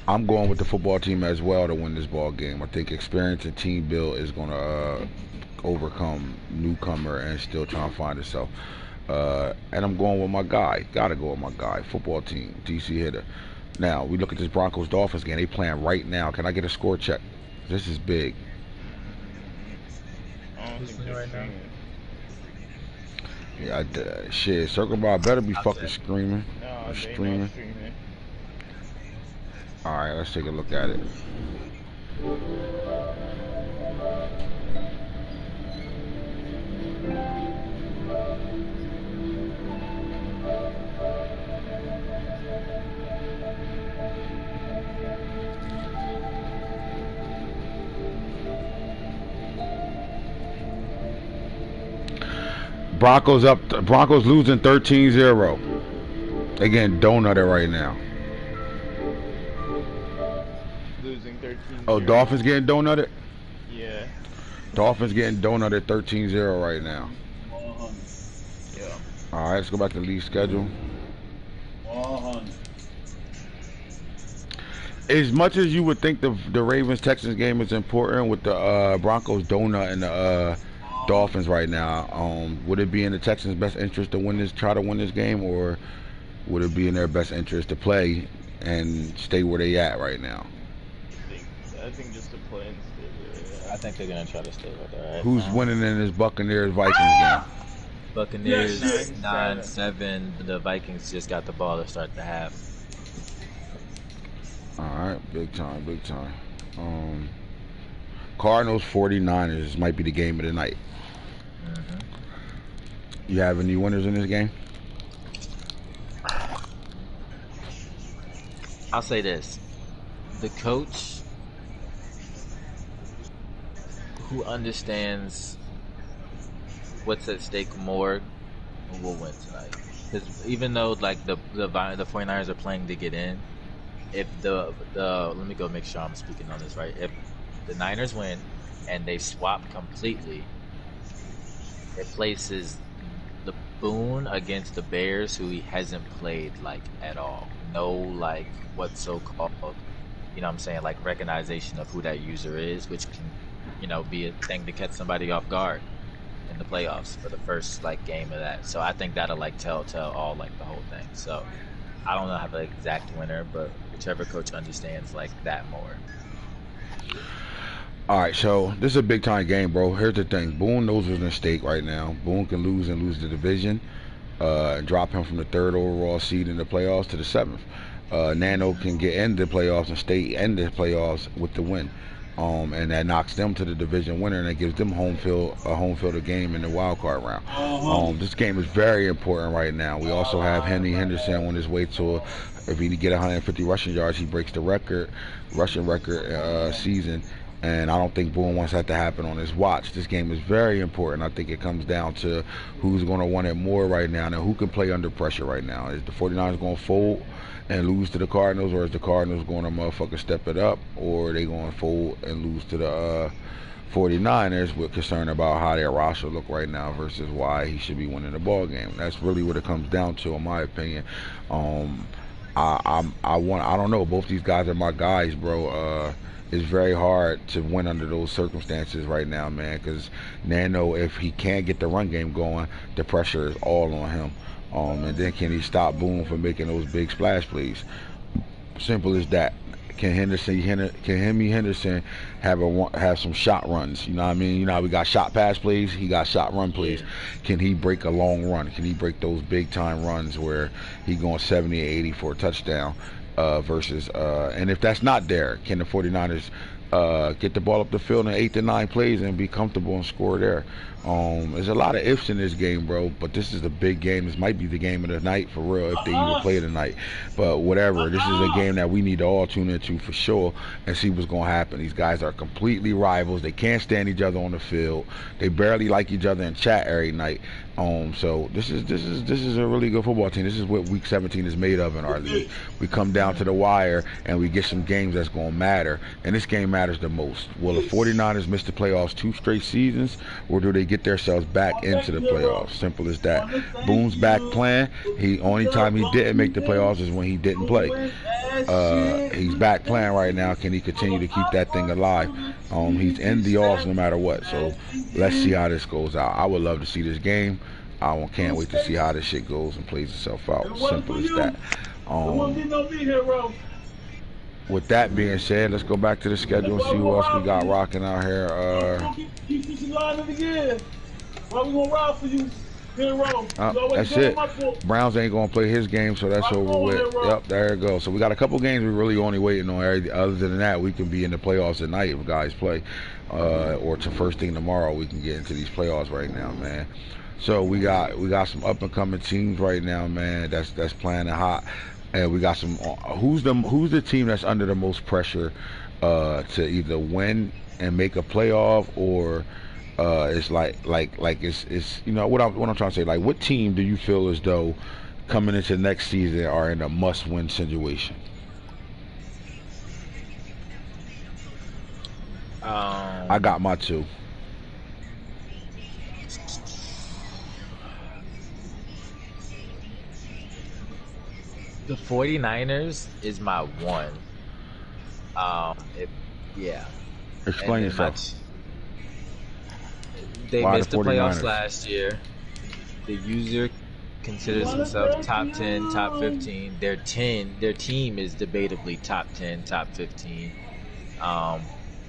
I'm going with the football team as well to win this ball game. I think experience and team build is going to overcome newcomer and still trying to find itself. And I'm going with my guy. Got to go with my guy. Football team, DC hitter. Now, we look at this Broncos-Dolphins game. They playing right now. Can I get a score check? This is big. Right now. Yeah, shit. Circle Bar better be fucking screaming. No, streaming. All right, let's take a look at it. Broncos losing 13-0. Again, donut it right now. Losing 13-0. Oh, Dolphins getting donutted? Yeah. Dolphins getting donutted 13-0 right now. 100. Yeah. All right, let's go back to the league schedule. 100. As much as you would think the Ravens-Texans game is important with the Broncos donut and the Dolphins right now, would it be in the Texans' best interest to try to win this game, or would it be in their best interest to play and stay where they at right now? I think just to play and stay there. I think they're gonna try to stay where they're at. Who's winning in this Buccaneers-Vikings game? Buccaneers Yes, 9-7. The Vikings just got the ball to start the half. All right, big time, big time. Cardinals 49ers might be the game of the night. You have any winners in this game? I'll say this: the coach who understands what's at stake more will win tonight. Because even though like the 49ers are playing to get in, if the let me go make sure I'm speaking on this right. If the Niners win and they swap completely, it places the Boone against the Bears, who he hasn't played like at all. No, like what's so called, you know what I'm saying, like recognition of who that user is, which can, you know, be a thing to catch somebody off guard in the playoffs for the first like game of that. So I think that'll like tell all like the whole thing. So I don't know how the exact winner, but whichever coach understands like that more. All right, so this is a big time game, bro. Here's the thing: Boone knows what's at stake right now. Boone can lose the division, and drop him from the 3rd overall seed in the playoffs to the 7th. Nano can get into the playoffs and stay in the playoffs with the win, and that knocks them to the division winner, and it gives them a home field game in the wild card round. This game is very important right now. We also have Henry Henderson on his way to, if he get 150 rushing yards, he breaks the rushing record season. And I don't think Boone wants that to happen on his watch. This game is very important. I think it comes down to who's going to want it more right now and who can play under pressure right now. Is the 49ers going to fold and lose to the Cardinals, or is the Cardinals going to motherfucker step it up, or are they going to fold and lose to the 49ers with concern about how their roster look right now versus why he should be winning the ball game? That's really what it comes down to, in my opinion. I don't know. Both these guys are my guys, bro. It's very hard to win under those circumstances right now, man, because Nano, if he can't get the run game going, the pressure is all on him. And then can he stop Boone from making those big splash plays? Simple as that. Can Henry Henderson have some shot runs? You know what I mean? You know how we got shot pass plays, he got shot run plays. Can he break a long run? Can he break those big time runs where he going 70 or 80 for a touchdown? Versus and if that's not there, can the 49ers get the ball up the field in 8 to 9 plays and be comfortable and score there? There's a lot of ifs in this game, bro, but this is a big game. This might be the game of the night for real, if they even play tonight. But whatever, this is a game that we need to all tune into for sure and see what's going to happen. These guys are completely rivals. They can't stand each other on the field. They barely like each other in chat every night. So this is a really good football team. This is what Week 17 is made of in our league. We come down to the wire and we get some games that's going to matter, and this game matters the most. Will the 49ers miss the playoffs 2 straight seasons, or do they get themselves back into the playoffs? Simple as that. Boone's back playing. Only time he didn't make the playoffs is when he didn't play. He's back playing right now. Can he continue to keep that thing alive? He's in the offs no matter what. So let's see how this goes out. I would love to see this game. I can't wait to see how this shit goes and plays itself out. Simple as that. With that being said, let's go back to the schedule and see who else we got rocking out here. That's it. Browns ain't gonna play his game, so that's over with. Yep, there it goes. So we got a couple games we're really only waiting on. Other than that, we can be in the playoffs at night if guys play, or to first thing tomorrow we can get into these playoffs right now, man. So we got some up and coming teams right now, man. That's playing it hot, and we got some. Who's the team that's under the most pressure to either win and make a playoff, or it's like it's you know what I'm trying to say. Like, what team do you feel as though coming into next season are in a must-win situation? I got my 2. The 49ers is my 1. Yeah. Explain yourself. They missed the playoffs last year. The user considers himself top 10, top 15. Their team is debatably top 10, top 15. As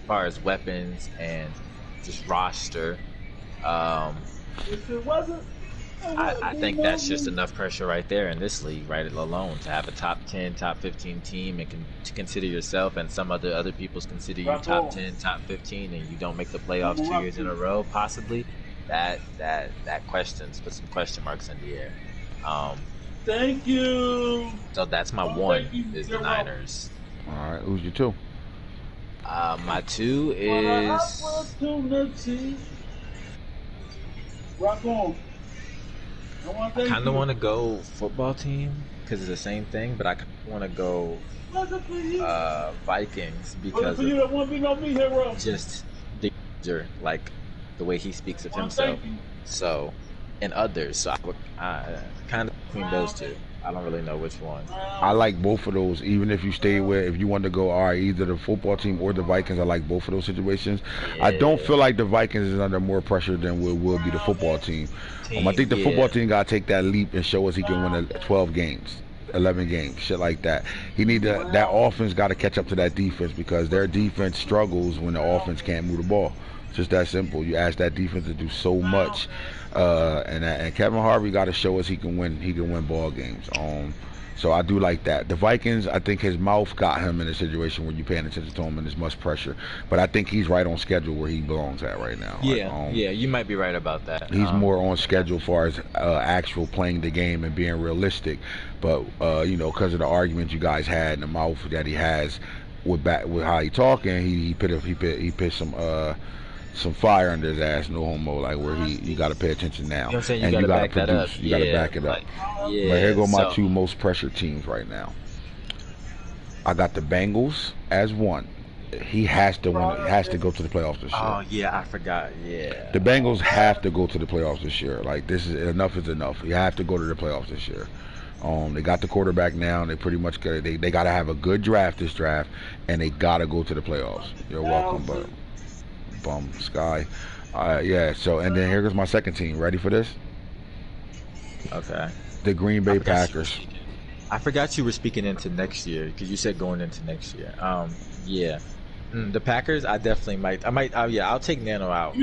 far as weapons and just roster. If it wasn't, I think that's just enough pressure right there in this league, right alone, to have a top 10, top 15 team and to consider yourself and some other people's consider you top 10, top 15, and you don't make the playoffs 2 years in a row, possibly. That questions, put some question marks in the air. Thank you. So that's my 1 is the Niners. All right, who's your 2? My 2 is. Rock on. I kind of want to go football team because it's the same thing, but I kind of want to go Vikings because of just the user, like the way he speaks of himself. So, and others. So I kind of between those 2. I don't really know which one. I like both of those. Even if you stay with, if you want to go, all right, either the football team or the Vikings, I like both of those situations. Yeah. I don't feel like the Vikings is under more pressure than will be the football team. I think the football team got to take that leap and show us he can win 12 games, 11 games, shit like that. That offense got to catch up to that defense because their defense struggles when the offense can't move the ball. It's just that simple. You ask that defense to do so much. And Kevin Harvey got to show us he can win ball games. So I do like that. The Vikings, I think his mouth got him in a situation where you're paying attention to him and there's much pressure. But I think he's right on schedule where he belongs at right now. Yeah, you might be right about that. He's more on schedule as far as actual playing the game and being realistic. But because of the arguments you guys had and the mouth that he has with how he talking, he put some fire under his ass, no homo, like where you got to pay attention now. You know what I'm saying? You got to produce. You got to back it up. But here go my 2 most pressured teams right now. I got the Bengals as 1. He has to win. He has to go to the playoffs this year. Oh yeah, I forgot. Yeah. The Bengals have to go to the playoffs this year. Like this is enough. You have to go to the playoffs this year. They got the quarterback now. And they pretty much got to have a good draft this draft, and they got to go to the playoffs. You're welcome, but. Bum Sky. So and then here goes my second team. Ready for this? Okay. The Green Bay Packers. I forgot you were speaking into next year because you said going into next year. The Packers, I definitely might. I'll take Nano out.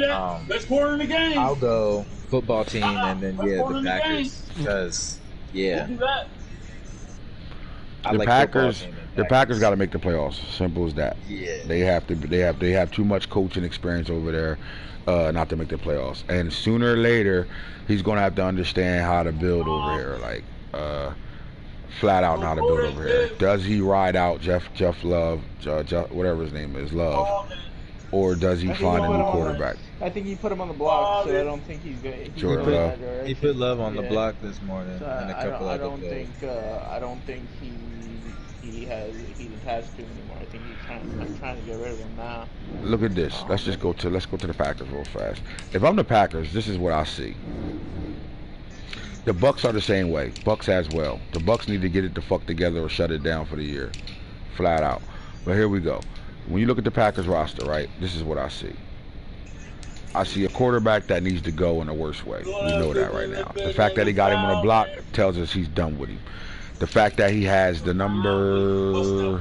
Let's pour in the game. I'll go football team and then the Packers because We'll do that. The Packers got to make the playoffs. Simple as that. Yeah. They have too much coaching experience over there not to make the playoffs. And sooner or later, he's going to have to understand how to build over here, like flat out how to build over here. Does he ride out Jeff Love, whatever his name is, Love, or does he find a new quarterback? I think he put him on the block, so I don't think he's good. He put Love on the block this morning so and a couple I don't think he has to anymore. I think I'm trying to get rid of him now. Look at this. Let's go to the Packers real fast. If I'm the Packers, this is what I see. The Bucks are the same way. Bucks as well. The Bucks need to get it the fuck together or shut it down for the year, flat out. But here we go. When you look at the Packers roster, right? This is what I see. I see a quarterback that needs to go in a worse way. We know that right now. The fact that he got him on the block tells us he's done with him. The fact that he has the number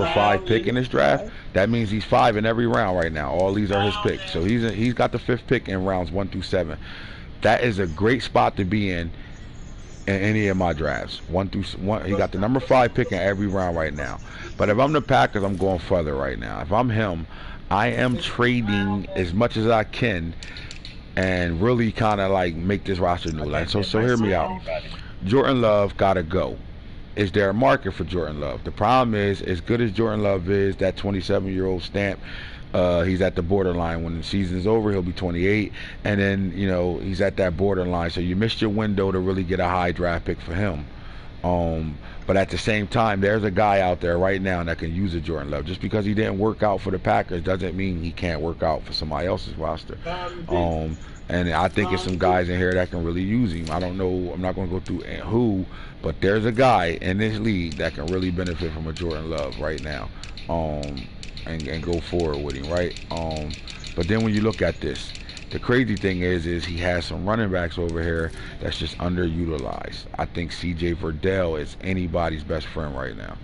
5 pick in his draft, that means he's 5 in every round right now. All these are his picks. So he's got the 5th pick in rounds 1 through 7. That is a great spot to be in any of my drafts. 1 through 1, he got the number 5 pick in every round right now. But if I'm the Packers, I'm going further right now. If I'm him, I am trading as much as I can and really kind of like make this roster new. Like, so hear me out. Jordan Love gotta go. Is there a market for Jordan Love? The problem is, as good as Jordan Love is, that 27-year-old stamp, he's at the borderline. When the season's over, he'll be 28, and then he's at that borderline. So you missed your window to really get a high draft pick for him. But at the same time, there's a guy out there right now that can use a Jordan Love. Just because he didn't work out for the Packers doesn't mean he can't work out for somebody else's roster. And I think it's some guys in here that can really use him. I don't know. I'm not going to go through who, but there's a guy in this league that can really benefit from a Jordan Love right now, and go forward with him, right? But then when you look at this, the crazy thing is he has some running backs over here that's just underutilized. I think C.J. Verdell is anybody's best friend right now.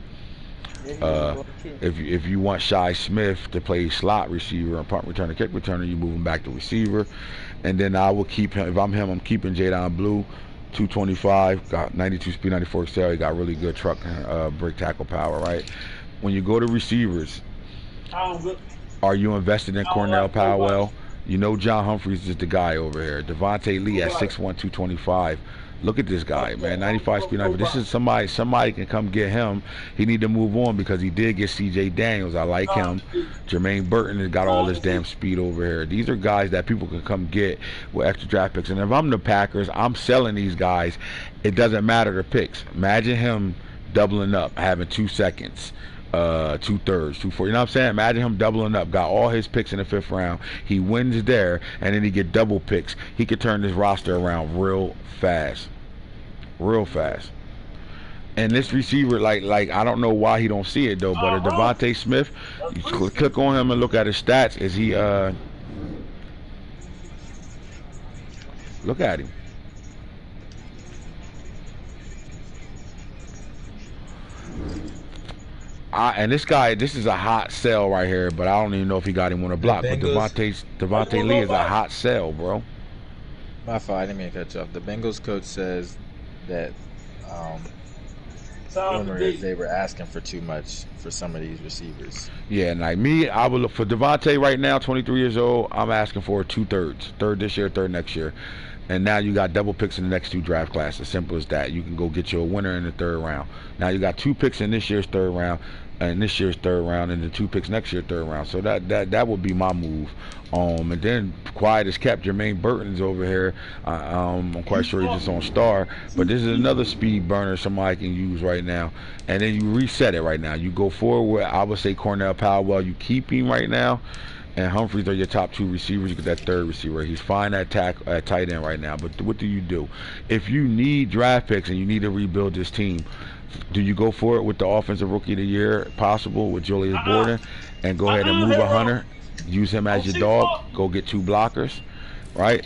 If you want Shi Smith to play slot receiver and punt returner, kick returner, you move him back to receiver. And then I will keep him. If I'm him, I'm keeping Jadon Blue, 225, got 92 speed, 94 excel. He got really good truck break tackle power, right? When you go to receivers, are you invested in Cornell Powell? You know John Humphreys is the guy over here. Devontae Lee at 6'1", 225. Look at this guy, man. 95 speed. This is somebody can come get him. He need to move on because he did get C.J. Daniels. I like him. Jermaine Burton has got all this damn speed over here. These are guys that people can come get with extra draft picks. And if I'm the Packers, I'm selling these guys. It doesn't matter the picks. Imagine him doubling up, having 2 seconds. 2/3, 2/4. You know what I'm saying? Imagine him doubling up, got all his picks in the 5th round. He wins there, and then he get double picks. He could turn this roster around real fast, And this receiver, like I don't know why he don't see it though. But a Devontae Smith, you click on him and look at his stats. Is he? Look at him. And this guy, this is a hot sell right here, but I don't even know if he got him on a block. But Devontae Lee is a hot sell, bro. My fault, I didn't mean to cut you off. The Bengals coach says that they were asking for too much for some of these receivers. Yeah, and like me, I would look for Devontae right now, 23 years old. I'm asking for 2/3, third this year, third next year. And now you got double picks in the next 2 draft classes. Simple as that. You can go get you a winner in the 3rd round. Now you got 2 picks in this year's 3rd round, and this year's 3rd round, and then 2 picks next year's 3rd round. So that would be my move. And then quiet as kept, Jermaine Burton's over here. I'm quite sure he's just on star, but this is another speed burner somebody can use right now. And then you reset it right now. You go forward. I would say Cornell Powell. You keep him right now. And Humphreys are your top 2 receivers. You get that 3rd receiver. He's fine at tight end right now. But what do you do? If you need draft picks and you need to rebuild this team, do you go for it with the offensive rookie of the year possible with Julius Borden and go ahead and move a Hunter, use him as your dog, go get 2 blockers, right?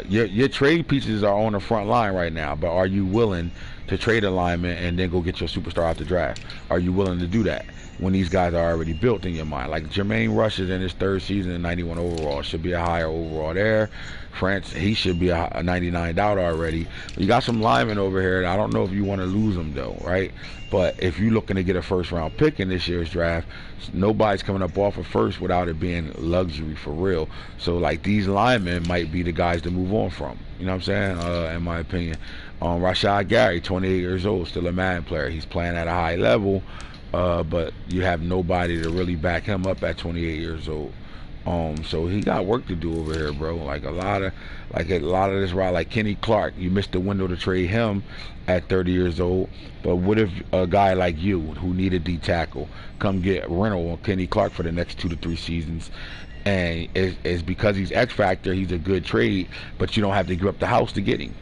Your trade pieces are on the front line right now, but are you willing to trade a lineman and then go get your superstar out the draft? Are you willing to do that when these guys are already built in your mind? Like Jermaine Rush is in his 3rd season in 91 overall. Should be a higher overall there. France, he should be a 99 out already. You got some linemen over here. I don't know if you want to lose them though, right? But if you're looking to get a 1st round pick in this year's draft, nobody's coming up off of 1st without it being luxury for real. So like these linemen might be the guys to move on from. You know what I'm saying? In my opinion. Rashad Gary, 28 years old, still a Madden player. He's playing at a high level, but you have nobody to really back him up at 28 years old. So he got work to do over here, bro. Like a lot of this ride, like Kenny Clark, you missed the window to trade him at 30 years old. But what if a guy like you who need a D tackle come get rental on Kenny Clark for the next 2 to 3 seasons? And it's because he's X Factor, he's a good trade, but you don't have to give up the house to get him.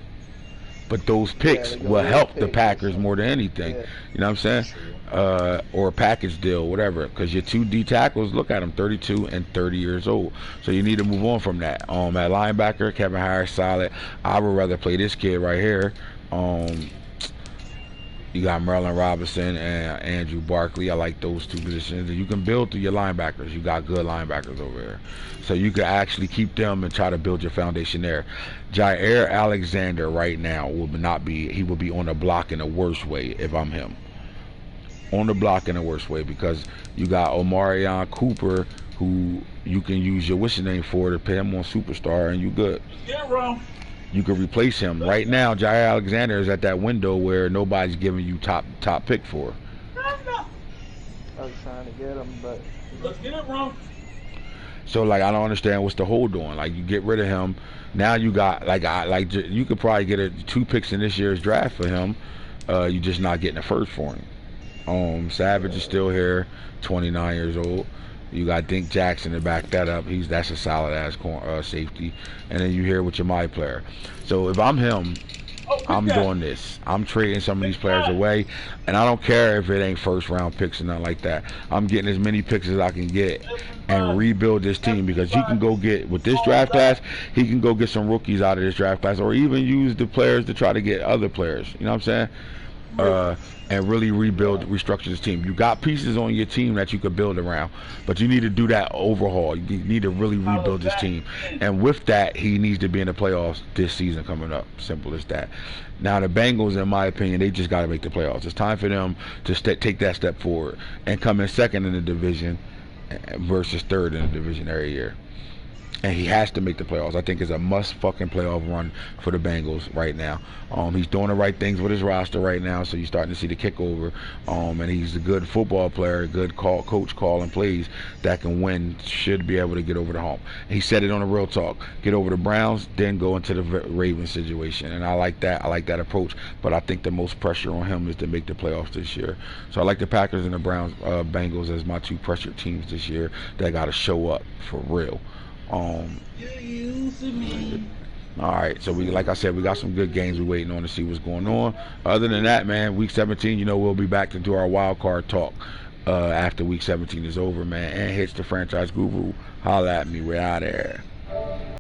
But those picks will help the Packers more than anything. Yeah. You know what I'm saying? Or a package deal, whatever. Because your 2 D tackles, look at them, 32 and 30 years old. So you need to move on from that. At linebacker, Kevin Harris, solid. I would rather play this kid right here. You got Merlin Robinson and Andrew Barkley. I like those 2 positions. And you can build through your linebackers. You got good linebackers over there. So you can actually keep them and try to build your foundation there. Jair Alexander right now will be on the block in the worst way if I'm him. On the block in the worst way because you got Omarion Cooper who you can use your what's name for to pay him on superstar and you good. Yeah, bro. You could replace him. Right now, Jair Alexander is at that window where nobody's giving you top pick for. I was trying to get him, but let's get it, bro. So like I don't understand what's the hold on. Like you get rid of him, now you got you could probably get 2 picks in this year's draft for him. You just not getting a first for him. Savage is still here, 29 years old. You got Dink Jackson to back that up. That's a solid ass safety. And then you here with your my player. So if I'm him, I'm doing this. I'm trading some of these players away, and I don't care if it ain't first round picks or nothing like that. I'm getting as many picks as I can get and rebuild this team, because he can go get, with this draft class, he can go get some rookies out of this draft class, or even use the players to try to get other players. You know what I'm saying? And really restructure this team. You got pieces on your team that you could build around, but you need to do that overhaul. You need to really rebuild this team, and with that, he needs to be in the playoffs this season coming up. Simple as that. Now the Bengals, in my opinion, they just got to make the playoffs. It's time for them to take that step forward and come in second in the division versus third in the division every year. And he has to make the playoffs. I think it's a must fucking playoff run for the Bengals right now. He's doing the right things with his roster right now, so you're starting to see the kickover. And he's a good football player, a good coach calling plays that can win, should be able to get over the hump. He said it on the Real Talk: get over the Browns, then go into the Ravens situation. And I like that. I like that approach. But I think the most pressure on him is to make the playoffs this year. So I like the Packers and the Bengals as my 2 pressured teams this year that got to show up for real. All right, so like I said, we got some good games we're waiting on to see what's going on. Other than that, man, week 17, we'll be back to do our wild card talk after week 17 is over, man. AntHits, the franchise guru. Holla at me. We're out there.